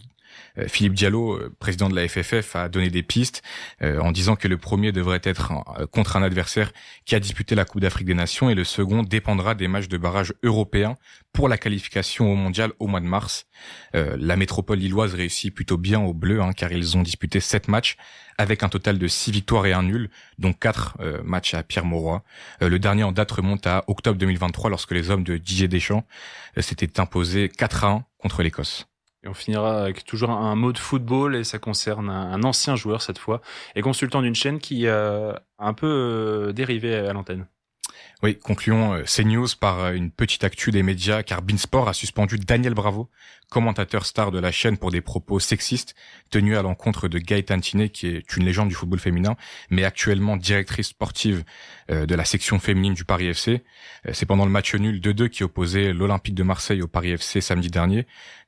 Philippe Diallo, président de la FFF, a donné des pistes en disant que le premier devrait être contre un adversaire qui a disputé la Coupe d'Afrique des Nations et le second dépendra des matchs de barrage européens pour la qualification au mondial au mois de mars. La métropole lilloise réussit plutôt bien aux Bleus car ils ont disputé 7 matchs avec un total de 6 victoires et un nul, dont 4 matchs à Pierre-Mauroy. Le dernier en date remonte à octobre 2023 lorsque les hommes de Didier Deschamps s'étaient imposés 4-1 contre l'Écosse. Et on finira avec toujours un mot de football et ça concerne un ancien joueur cette fois et consultant d'une chaîne qui a un peu dérivé à l'antenne. Oui, concluons CNews par une petite actu des médias car Beansport a suspendu Daniel Bravo, commentateur star de la chaîne pour des propos sexistes tenus à l'encontre de Gaëtane Thiné qui est une légende du football féminin mais actuellement directrice sportive de la section féminine du Paris FC. C'est pendant le match nul 2-2 qui opposait l'Olympique de Marseille au Paris FC samedi dernier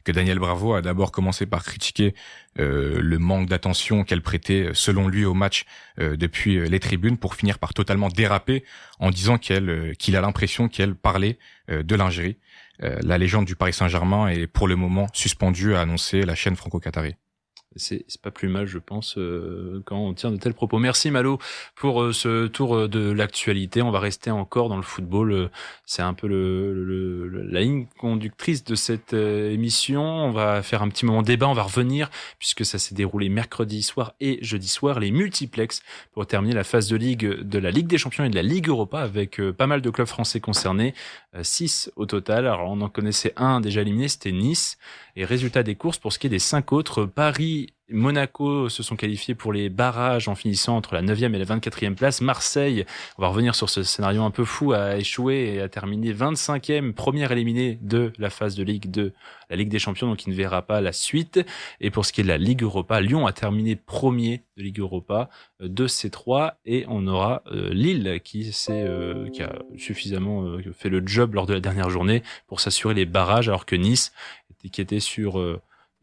que Daniel Bravo a d'abord commencé par critiquer le manque d'attention qu'elle prêtait, selon lui, au match depuis les tribunes, pour finir par totalement déraper en disant qu'il a l'impression qu'elle parlait de l'Algérie. La légende du Paris Saint-Germain est pour le moment suspendue, a annoncé la chaîne franco-qatari. C'est pas plus mal, je pense, quand on tient de tels propos. Merci Malo pour ce tour de l'actualité. On va rester encore dans le football. C'est un peu la ligne conductrice de cette émission. On va faire un petit moment débat. On va revenir, puisque ça s'est déroulé mercredi soir et jeudi soir, les multiplex pour terminer la phase de ligue de la Ligue des Champions et de la Ligue Europa, avec pas mal de clubs français concernés. 6 au total. Alors on en connaissait un déjà éliminé, c'était Nice. Et résultat des courses, pour ce qui est des 5 autres, Paris, Monaco se sont qualifiés pour les barrages en finissant entre la 9e et la 24e place. Marseille, on va revenir sur ce scénario un peu fou, a échoué et a terminé 25e, première éliminée de la phase de Ligue de la Ligue des Champions, donc il ne verra pas la suite. Et pour ce qui est de la Ligue Europa, Lyon a terminé premier de Ligue Europa de ces 3, et on aura Lille qui a suffisamment fait le job lors de la dernière journée pour s'assurer les barrages, alors que Nice, qui était sur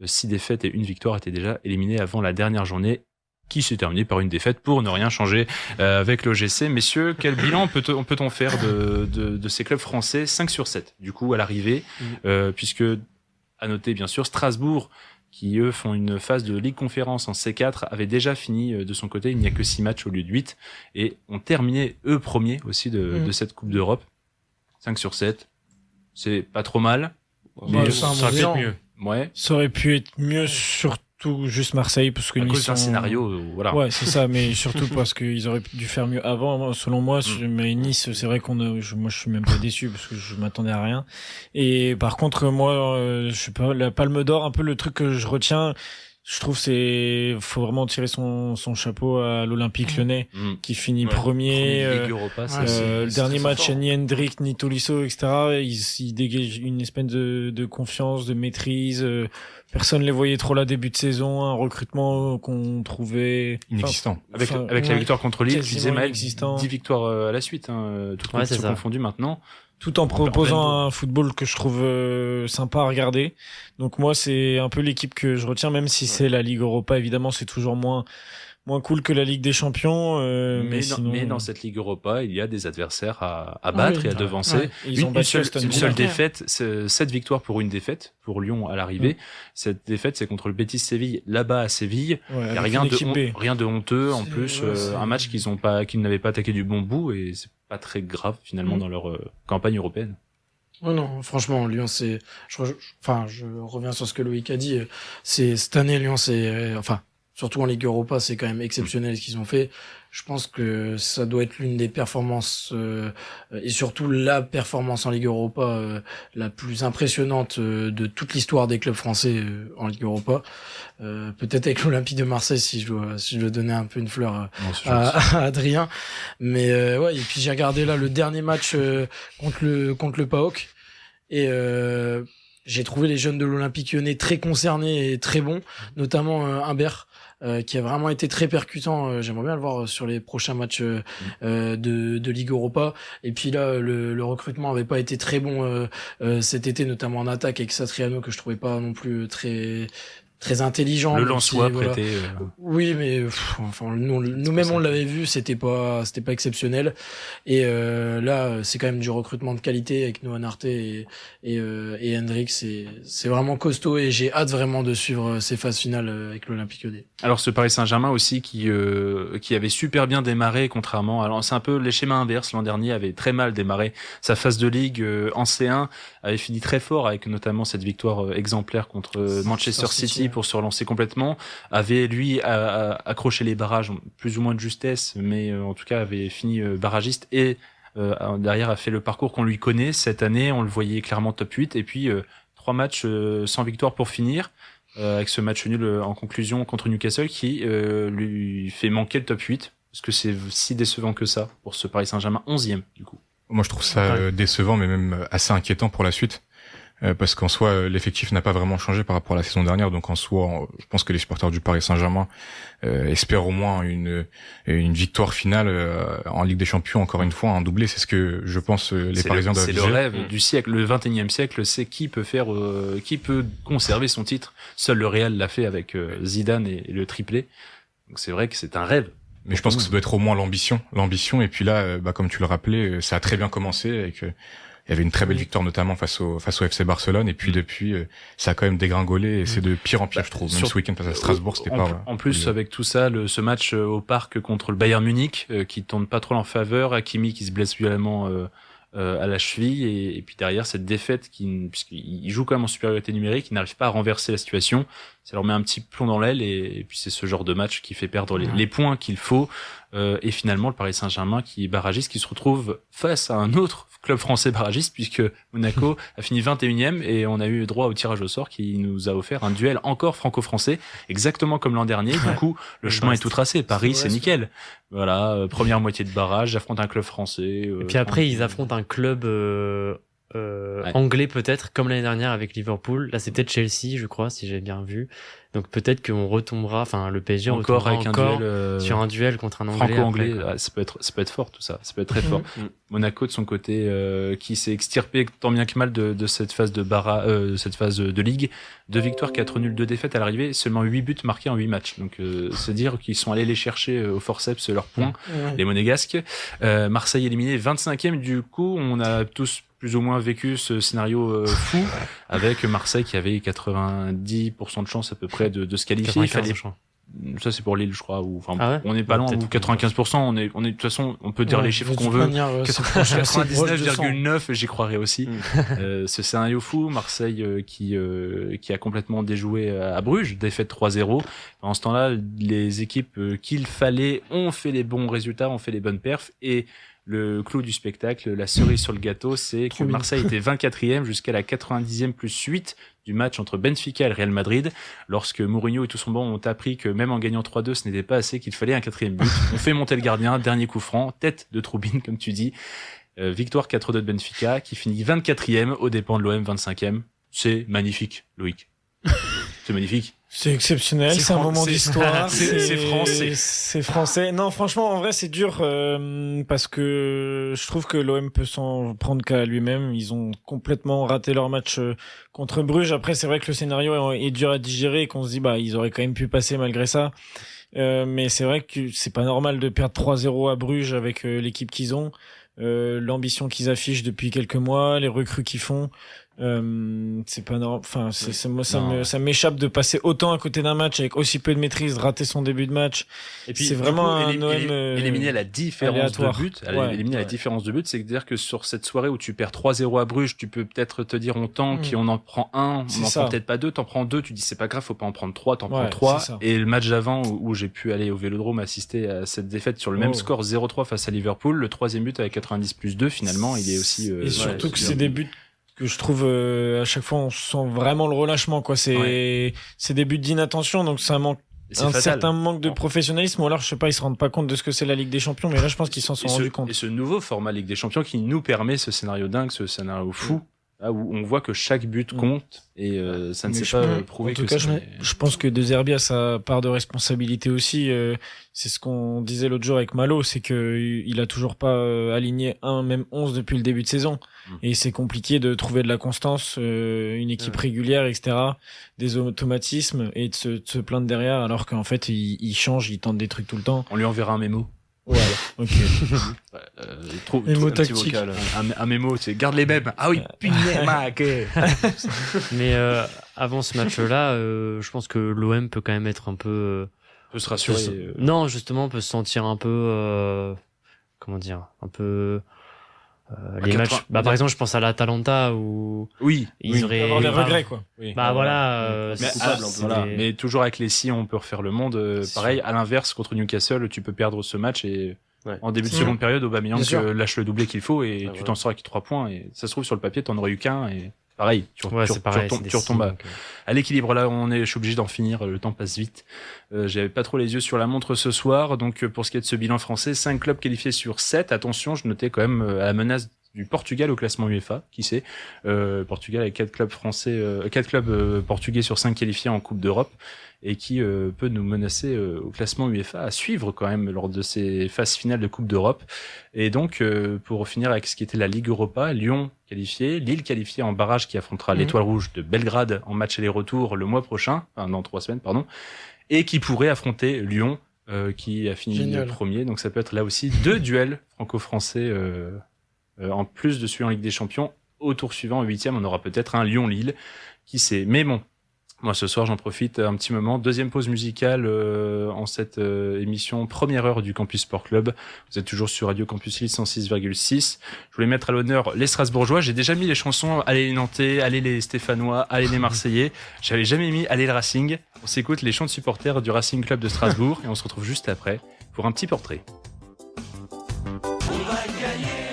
6 défaites et 1 victoire, était déjà éliminé avant la dernière journée, qui s'est terminée par une défaite pour ne rien changer avec l'OGC. Messieurs, quel bilan peut-on faire de ces clubs français? 5 sur 7, du coup, à l'arrivée, puisque, à noter bien sûr, Strasbourg, qui eux font une phase de Ligue Conférence en C4, avait déjà fini de son côté, il n'y a que 6 matchs au lieu de 8, et ont terminé eux premiers aussi de cette Coupe d'Europe. 5 sur 7, c'est pas trop mal, mais ça aurait pu être mieux. Ouais. Ça aurait pu être mieux, surtout juste Marseille, parce que à cause d'un scénario, voilà. Ouais, c'est ça, mais surtout parce qu'ils auraient dû faire mieux avant, selon moi. Mais Nice, c'est vrai moi, je suis même pas déçu parce que je m'attendais à rien. Et par contre, moi, je sais pas, la Palme d'Or, un peu le truc que je retiens, je trouve, faut vraiment tirer son chapeau à l'Olympique Lyonnais, qui finit premier. Ligue Europa, le dernier match, ni Hendrick, ni Tolisso, etc. Ils dégagent une espèce de confiance, de maîtrise. Personne les voyait trop là début de saison. Un recrutement qu'on trouvait inexistant. Avec la victoire contre Lille, tu disais Maël, 10 victoires à la suite, tout confondu maintenant. Tout en proposant un football que je trouve sympa à regarder. Donc moi, c'est un peu l'équipe que je retiens, même si c'est la Ligue Europa. Évidemment, c'est toujours moins cool que la Ligue des Champions. Mais dans cette Ligue Europa, il y a des adversaires à battre et à devancer. Ouais. Une seule défaite, 7 victoires pour une défaite pour Lyon à l'arrivée. Cette défaite, c'est contre le Betis Séville, là-bas à Séville. Il y a rien de honteux. En plus, un match qu'ils n'avaient pas attaqué du bon bout, et c'est pas très grave finalement dans leur campagne européenne. Oh non, franchement, Lyon, je reviens sur ce que Loïc a dit. Cette année, Lyon, surtout en Ligue Europa, c'est quand même exceptionnel ce qu'ils ont fait. Je pense que ça doit être l'une des performances, et surtout la performance en Ligue Europa la plus impressionnante de toute l'histoire des clubs français en Ligue Europa. Peut-être avec l'Olympique de Marseille, si je dois donner un peu une fleur à Adrien. Mais ouais, et puis j'ai regardé là le dernier match contre le PAOK, et j'ai trouvé les jeunes de l'Olympique Lyonnais très concernés et très bons, notamment Humbert, qui a vraiment été très percutant. J'aimerais bien le voir sur les prochains matchs de Ligue Europa. Et puis là, le recrutement avait pas été très bon cet été, notamment en attaque avec Satriano, que je trouvais pas non plus très intelligent. Le Lensois prêté. Oui, mais nous-mêmes on l'avait vu, c'était pas exceptionnel. Et là, c'est quand même du recrutement de qualité avec Noah Narté et Hendrick. C'est vraiment costaud, et j'ai hâte vraiment de suivre ces phases finales avec l'Olympique Lyonnais. Alors ce Paris Saint-Germain aussi qui avait super bien démarré, contrairement. Alors c'est un peu les schémas inverses. L'an dernier avait très mal démarré sa phase de ligue en C1, avait fini très fort avec notamment cette victoire exemplaire contre Manchester City pour se relancer complètement, avait lui accroché les barrages plus ou moins de justesse, mais en tout cas avait fini barragiste, et derrière a fait le parcours qu'on lui connaît cette année. On le voyait clairement top 8, et puis 3 matchs sans victoire pour finir, avec ce match nul en conclusion contre Newcastle qui lui fait manquer le top 8. Est-ce que c'est si décevant que ça pour ce Paris Saint-Germain 11e du coup? Moi je trouve ça décevant, mais même assez inquiétant pour la suite. parce qu'en soi l'effectif n'a pas vraiment changé par rapport à la saison dernière, donc en soi je pense que les supporters du Paris Saint-Germain espèrent au moins une victoire finale en Ligue des Champions, encore une fois un doublé. C'est ce que je pense les Parisiens doivent viser. C'est le rêve du siècle, le 21e siècle, c'est qui peut conserver son titre. Seul le Real l'a fait avec Zidane et le triplé, donc c'est vrai que c'est un rêve. Mais je pense que ça doit être au moins l'ambition, et puis là comme tu le rappelais, ça a très bien commencé avec il y avait une très belle victoire notamment face au FC Barcelone, et puis depuis ça a quand même dégringolé, et c'est de pire en pire, je trouve. Même ce week-end face à Strasbourg, c'était pas. En plus, avec tout ça, ce match au parc contre le Bayern Munich qui tourne pas trop en faveur, Hakimi qui se blesse violemment à la cheville, et puis derrière cette défaite puisqu'il joue quand même en supériorité numérique, il n'arrive pas à renverser la situation, ça leur met un petit plomb dans l'aile, et puis c'est ce genre de match qui fait perdre les points qu'il faut, et finalement le Paris Saint-Germain qui est barragiste, qui se retrouve face à un autre club français barragiste, puisque Monaco a fini 21e, et on a eu droit au tirage au sort qui nous a offert un duel encore franco-français, exactement comme l'an dernier. Du coup, le chemin est tout tracé. Paris, c'est nickel. Voilà, première moitié de barrage, j'affronte un club français. Et puis après, ils affrontent un club anglais peut-être, comme l'année dernière avec Liverpool. Là, c'est peut-être Chelsea, je crois, si j'ai bien vu. Donc peut-être qu'on retombera, enfin le PSG encore avec encore un duel sur un duel contre un Anglais. Franco-anglais, ça peut être fort tout ça. Ça peut être très fort. Monaco de son côté, qui s'est extirpé tant bien que mal de cette phase cette phase de ligue. 2 victoires, 4 nuls, 2 défaites à l'arrivée, seulement 8 buts marqués en 8 matchs. Donc c'est dire qu'ils sont allés les chercher au forceps leurs points, les Monégasques. Marseille éliminé 25e, du coup on a tous plus ou moins vécu ce scénario fou, avec Marseille qui avait 90% de chance à peu près de se qualifier. Il fallait, ça c'est pour Lille je crois, ou enfin on est pas loin, ou 95%, on est de toute façon on peut dire les chiffres qu'on veut, 99,9 j'y croirais aussi. Ce scénario fou, Marseille qui a complètement déjoué à Bruges, défaite 3-0. Pendant ce temps-là, les équipes qu'il fallait ont fait les bons résultats, ont fait les bonnes perfs, et le clou du spectacle, la cerise sur le gâteau, c'est que Marseille était 24e jusqu'à la 90e plus 8 du match entre Benfica et le Real Madrid, lorsque Mourinho et tout son banc ont appris que même en gagnant 3-2, ce n'était pas assez, qu'il fallait un 4e but. On fait monter le gardien, dernier coup franc, tête de Troubine, comme tu dis. Victoire 4-2 de Benfica, qui finit 24e aux dépens de l'OM 25e. C'est magnifique, Loïc. C'est magnifique. C'est exceptionnel, c'est un moment d'histoire. C'est français. C'est français. Non, franchement, en vrai, c'est dur parce que je trouve que l'OM peut s'en prendre qu'à lui-même. Ils ont complètement raté leur match contre Bruges. Après, c'est vrai que le scénario est dur à digérer et qu'on se dit, ils auraient quand même pu passer malgré ça. Mais c'est vrai que c'est pas normal de perdre 3-0 à Bruges avec l'équipe qu'ils ont, l'ambition qu'ils affichent depuis quelques mois, les recrues qu'ils font. C'est pas normal. Enfin, ça m'échappe de passer autant à côté d'un match avec aussi peu de maîtrise, de rater son début de match. Et puis, c'est vraiment un OM éliminé à la différence de but. Éliminé à la différence de but, c'est-à-dire que sur cette soirée où tu perds 3-0 à Bruges, tu peux peut-être te dire on tank, on en prend un, on en prend peut-être pas deux, t'en prends deux, tu dis c'est pas grave, faut pas en prendre trois, t'en prends trois. Et le match d'avant où j'ai pu aller au Vélodrome assister à cette défaite sur le même score 0-3 face à Liverpool, le 3e but avec 90 plus 2, finalement, il est aussi et surtout que c'est des buts que je trouve à chaque fois on sent vraiment le relâchement, quoi. C'est des buts d'inattention, donc ça manque certain manque de professionnalisme, ou alors je sais pas, ils se rendent pas compte de ce que c'est la Ligue des Champions, mais là je pense qu'ils s'en sont rendus compte. Et ce nouveau format Ligue des Champions qui nous permet ce scénario dingue, ce scénario fou, là où on voit que chaque but compte, et ça ne s'est pas prouvé. En tout cas, je pense que De Zerbi a sa part de responsabilité aussi. C'est ce qu'on disait l'autre jour avec Malo, c'est que il a toujours pas aligné même 11 depuis le début de saison. Et c'est compliqué de trouver de la constance, une équipe régulière, etc., des automatismes, et de se plaindre derrière, alors qu'en fait il change, il tente des trucs tout le temps. On lui enverra un mémo. Ouais, ok. Mémo tactique. Un mémo, c'est garde les mêmes. Ah oui, punaise, Mais avant ce match-là, je pense que l'OM peut quand même être un peu... peut se rassurer. Non, justement, peut se sentir un peu... comment dire, un peu... les matchs, par exemple, je pense à l'Atalanta où ils auraient avoir des regrets, quoi. Mais toujours avec les si on peut refaire le monde. Pareil, à l'inverse, contre Newcastle, tu peux perdre ce match et en début de seconde période, Aubameyang lâche le doublé qu'il faut et tu t'en sors avec 3 points, et ça se trouve sur le papier t'en aurais eu qu'un, et pareil, tu retombes à l'équilibre. Là, je suis obligé d'en finir, le temps passe vite. J'avais pas trop les yeux sur la montre ce soir, donc pour ce qui est de ce bilan français, 5 clubs qualifiés sur 7. Attention, je notais quand même à la menace du Portugal au classement UEFA, qui sait. Portugal avec 4 clubs portugais sur 5 qualifiés en Coupe d'Europe et qui peut nous menacer au classement UEFA à suivre quand même lors de ces phases finales de Coupe d'Europe. Et donc, pour finir avec ce qui était la Ligue Europa, Lyon qualifié, Lille qualifié en barrage qui affrontera l'Étoile Rouge de Belgrade en match aller-retour le mois prochain, enfin dans 3 semaines, pardon, et qui pourrait affronter Lyon qui a fini premier. Donc ça peut être là aussi 2 duels franco-français en plus de celui en Ligue des Champions. Au tour suivant, au 8e, on aura peut-être un Lyon-Lille, qui sait. Mais bon, moi ce soir j'en profite un petit moment. 2e pause musicale en cette émission, première heure du Campus Sport Club. Vous êtes toujours sur Radio Campus Lille 106,6. Je voulais mettre à l'honneur les Strasbourgeois. J'ai déjà mis les chansons Allez les Nantais, Allez les Stéphanois, Allez les Marseillais. J'avais jamais mis Allez le Racing. On s'écoute les chants de supporters du Racing Club de Strasbourg et on se retrouve juste après pour un petit portrait.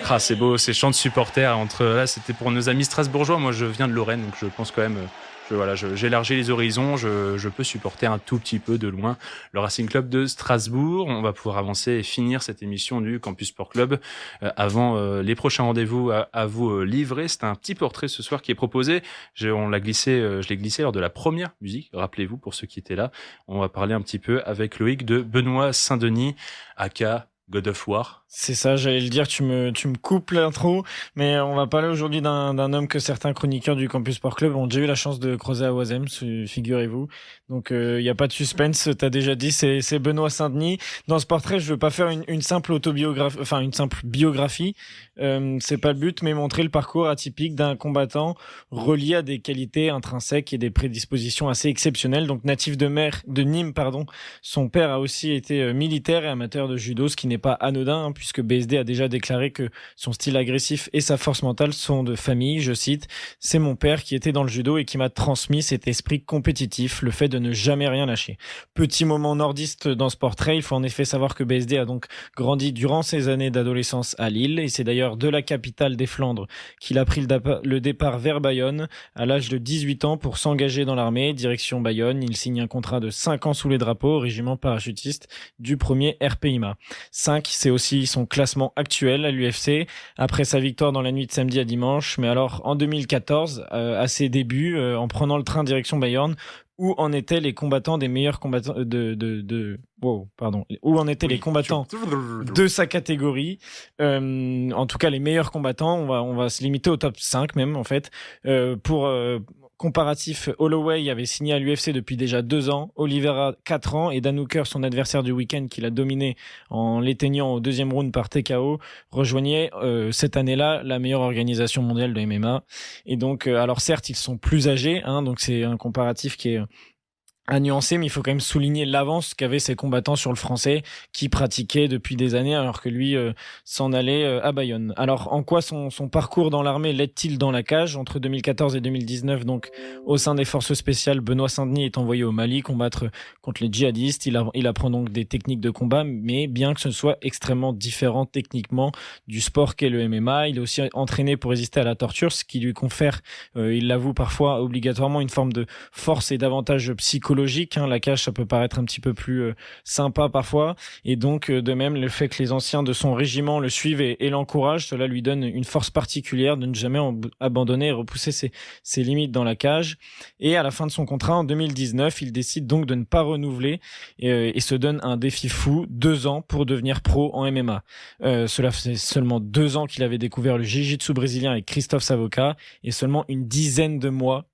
Ah, c'est beau, ces chants de supporters là, c'était pour nos amis strasbourgeois. Moi, je viens de Lorraine, donc je pense quand même, j'élargis les horizons, je peux supporter un tout petit peu de loin le Racing Club de Strasbourg. On va pouvoir avancer et finir cette émission du Campus Sport Club avant les prochains rendez-vous à vous livrer. C'est un petit portrait ce soir qui est proposé. Je l'ai glissé lors de la première musique. Rappelez-vous, pour ceux qui étaient là, on va parler un petit peu avec Loïc de Benoît Saint-Denis, aka God of War. C'est ça, j'allais le dire, tu me coupes l'intro, mais on va parler aujourd'hui d'un homme que certains chroniqueurs du Campus Sport Club ont déjà eu la chance de croiser à Oisem, figurez-vous. Donc y a pas de suspense, t'as déjà dit, c'est Benoît Saint-Denis. Dans ce portrait, je veux pas faire une simple autobiographie, enfin une simple biographie, c'est pas le but, mais montrer le parcours atypique d'un combattant relié à des qualités intrinsèques et des prédispositions assez exceptionnelles. Donc natif de Nîmes, son père a aussi été militaire et amateur de judo, ce qui n'est pas anodin, puisque BSD a déjà déclaré que son style agressif et sa force mentale sont de famille. Je cite, « C'est mon père qui était dans le judo et qui m'a transmis cet esprit compétitif, le fait de ne jamais rien lâcher. » Petit moment nordiste dans ce portrait, il faut en effet savoir que BSD a donc grandi durant ses années d'adolescence à Lille, et c'est d'ailleurs de la capitale des Flandres qu'il a pris le départ vers Bayonne à l'âge de 18 ans pour s'engager dans l'armée. Direction Bayonne, il signe un contrat de 5 ans sous les drapeaux au régiment parachutiste du 1er RPIMA. 5, c'est aussi son classement actuel à l'UFC après sa victoire dans la nuit de samedi à dimanche. Mais alors en 2014, à ses débuts, en prenant le train direction Bayonne, où en étaient les combattants des meilleurs combattants où en étaient les combattants de sa catégorie, en tout cas les meilleurs combattants, on va se limiter au top 5 même en fait, pour comparatif, Holloway avait signé à l'UFC depuis déjà 2 ans, Oliveira 4 ans, et Dan Hooker, son adversaire du week-end qu'il a dominé en l'éteignant au 2e round par TKO, rejoignait cette année-là la meilleure organisation mondiale de MMA. Et donc, alors certes, ils sont plus âgés, donc c'est un comparatif qui est à nuancer, mais il faut quand même souligner l'avance qu'avaient ces combattants sur le français qui pratiquaient depuis des années alors que lui s'en allait à Bayonne. Alors en quoi son parcours dans l'armée l'aide-t-il dans la cage? Entre 2014 et 2019, donc au sein des forces spéciales, Benoît Saint-Denis est envoyé au Mali combattre contre les djihadistes. Il apprend donc des techniques de combat, mais bien que ce soit extrêmement différent techniquement du sport qu'est le MMA. Il est aussi entraîné pour résister à la torture, ce qui lui confère, il l'avoue parfois obligatoirement, une forme de force et d'avantage psychologique. La cage, ça peut paraître un petit peu plus sympa parfois, et donc de même le fait que les anciens de son régiment le suivent et l'encouragent, cela lui donne une force particulière de ne jamais abandonner et repousser ses limites dans la cage. Et à la fin de son contrat en 2019, il décide donc de ne pas renouveler et se donne un défi fou, 2 ans pour devenir pro en MMA. Cela faisait seulement 2 ans qu'il avait découvert le jiu-jitsu brésilien avec Christophe Savoca, et seulement une dizaine de mois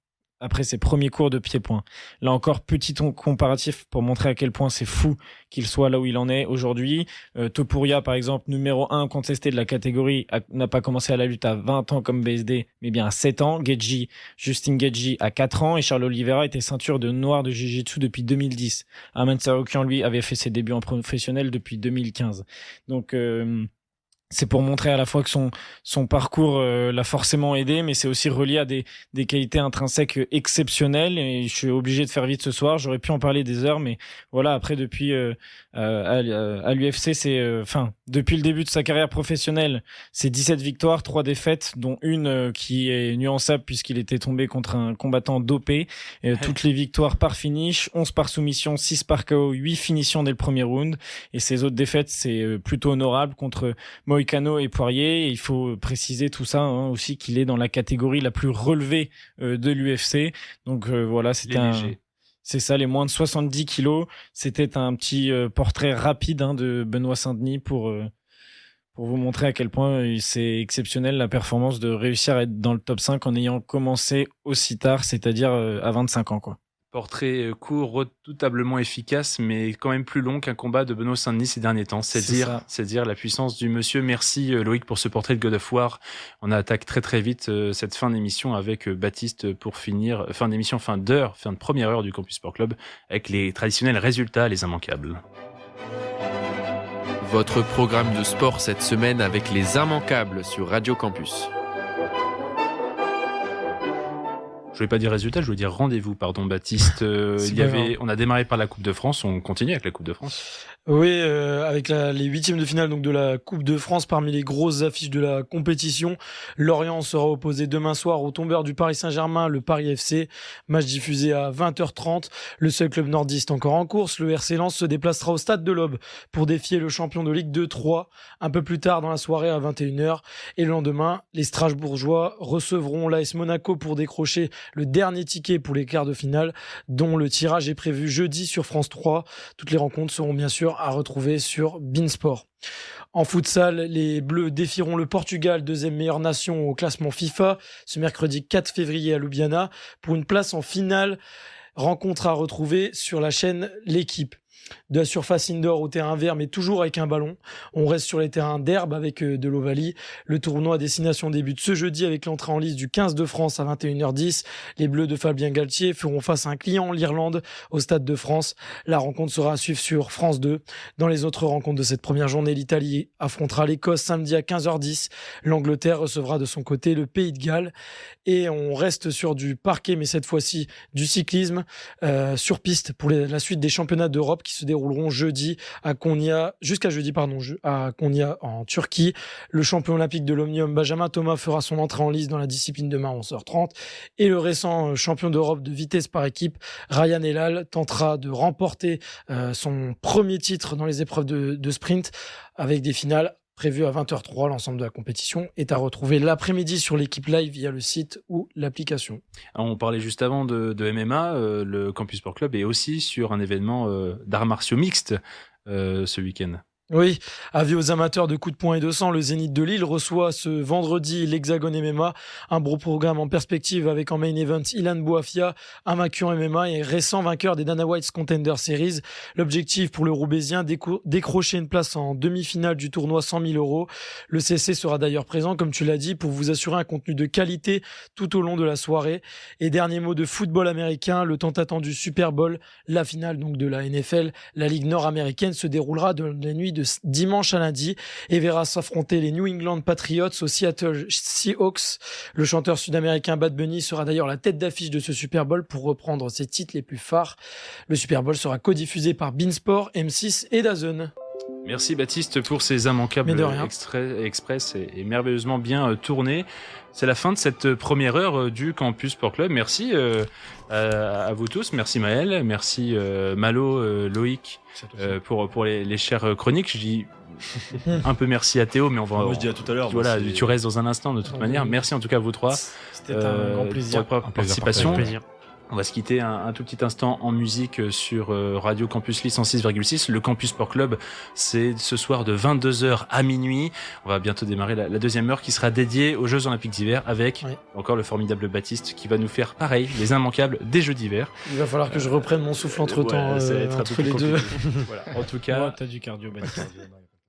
après ses premiers cours de pied-point. Là encore, petit comparatif pour montrer à quel point c'est fou qu'il soit là où il en est aujourd'hui. Topuria, par exemple, numéro 1 contesté de la catégorie, n'a pas commencé à la lutte à 20 ans comme BSD, mais bien à 7 ans. Justin Gaethje à 4 ans, et Charles Oliveira était ceinture de noir de Jiu-Jitsu depuis 2010. Arman Tsarukyan, lui, avait fait ses débuts en professionnel depuis 2015. Donc, c'est pour montrer à la fois que son parcours l'a forcément aidé, mais c'est aussi relié à des qualités intrinsèques exceptionnelles, et je suis obligé de faire vite ce soir. J'aurais pu en parler des heures, mais voilà, après depuis à l'UFC, depuis le début de sa carrière professionnelle, c'est 17 victoires, 3 défaites, dont une qui est nuançable puisqu'il était tombé contre un combattant dopé. Toutes les victoires par finish, 11 par soumission, 6 par KO, 8 finitions dès le premier round, et ses autres défaites, c'est plutôt honorable contre Moïse Moïcano et Poirier. Et il faut préciser tout ça aussi qu'il est dans la catégorie la plus relevée de l'UFC. Donc voilà, c'est ça, les moins de 70 kilos. C'était un petit portrait rapide de Benoît Saint-Denis pour vous montrer à quel point c'est exceptionnel la performance de réussir à être dans le top 5 en ayant commencé aussi tard, c'est-à-dire à 25 ans, quoi. Portrait court, redoutablement efficace, mais quand même plus long qu'un combat de Benoît Saint-Denis ces derniers temps. C'est dire la puissance du monsieur. Merci Loïc pour ce portrait de God of War. On attaque très très vite cette fin d'émission avec Baptiste pour finir, fin de première heure du Campus Sport Club avec les traditionnels résultats, les immanquables. Votre programme de sport cette semaine avec les immanquables sur Radio Campus. Je voulais pas dire résultat, je voulais dire rendez-vous, pardon Baptiste. On a démarré par la Coupe de France, on continue avec la Coupe de France. Oui, avec les huitièmes de finale donc de la Coupe de France, parmi les grosses affiches de la compétition, Lorient sera opposé demain soir au tombeur du Paris Saint-Germain, le Paris FC, match diffusé à 20h30. Le seul club nordiste encore en course, le RC Lens, se déplacera au stade de l'Aube pour défier le champion de Ligue 2-3 un peu plus tard dans la soirée à 21h. Et le lendemain, les Strasbourgeois recevront l'AS Monaco pour décrocher le dernier ticket pour les quarts de finale, dont le tirage est prévu jeudi sur France 3. Toutes les rencontres seront bien sûr à retrouver sur Beansport. En futsal, les Bleus défieront le Portugal, deuxième meilleure nation au classement FIFA, ce mercredi 4 février à Ljubljana, pour une place en finale. Rencontre à retrouver sur la chaîne L'Équipe. De la surface indoor au terrain vert, mais toujours avec un ballon. On reste sur les terrains d'herbe avec de l'Ovalie. Le tournoi à destination débute ce jeudi avec l'entrée en lice du 15 de France à 21h10. Les Bleus de Fabien Galtier feront face à un client, l'Irlande, au Stade de France. La rencontre sera à suivre sur France 2. Dans les autres rencontres de cette première journée, l'Italie affrontera l'Écosse samedi à 15h10. L'Angleterre recevra de son côté le Pays de Galles. Et on reste sur du parquet, mais cette fois-ci du cyclisme sur piste pour la suite des championnats d'Europe qui se dérouleront jeudi à Konya, à Konya en Turquie. Le champion olympique de l'Omnium, Benjamin Thomas, fera son entrée en lice dans la discipline demain à 11h30. Et le récent champion d'Europe de vitesse par équipe, Ryan Elal, tentera de remporter son premier titre dans les épreuves de sprint avec des finales prévues à 20h03. L'ensemble de la compétition est à retrouver l'après-midi sur l'Équipe Live via le site ou l'application. On parlait juste avant de MMA, le Campus Sport Club est aussi sur un événement d'arts martiaux mixtes ce week-end. Oui, avis aux amateurs de coups de poing et de sang, le Zénith de Lille reçoit ce vendredi l'Hexagone MMA, un beau programme en perspective avec en main event Ilan Bouafia, un Makian MMA et récent vainqueur des Dana White's Contender Series. L'objectif pour le Roubaisien, décrocher une place en demi-finale du tournoi 100 000 €. Le CC sera d'ailleurs présent, comme tu l'as dit, pour vous assurer un contenu de qualité tout au long de la soirée. Et dernier mot de football américain, le tant attendu Super Bowl, la finale donc de la NFL, la Ligue nord-américaine se déroulera de la nuit de dimanche à lundi et verra s'affronter les New England Patriots aux Seattle Seahawks. Le chanteur sud-américain Bad Bunny sera d'ailleurs la tête d'affiche de ce Super Bowl pour reprendre ses titres les plus phares. Le Super Bowl sera codiffusé par Beansport, M6 et DAZN. Merci Baptiste pour ces immanquables express et merveilleusement bien tournés. C'est la fin de cette première heure du Campus Sport Club. Merci à vous tous. Merci Maël, merci Malo, Loïc pour les chères chroniques. Je dis un peu merci à Théo, mais on va. Moi je dis à tout à l'heure. Voilà, tu restes dans un instant de toute manière. Merci en tout cas à vous trois. C'était un grand plaisir. Pour votre participation. On va se quitter un tout petit instant en musique sur Radio Campus Lille 106,6. Le Campus Sport Club, c'est ce soir de 22h à minuit. On va bientôt démarrer la deuxième heure qui sera dédiée aux Jeux Olympiques d'hiver avec encore le formidable Baptiste qui va nous faire pareil, les immanquables des Jeux d'hiver. Il va falloir que je reprenne mon souffle entre-temps, entre les deux. Voilà. En tout cas, t'as du cardio, Baptiste.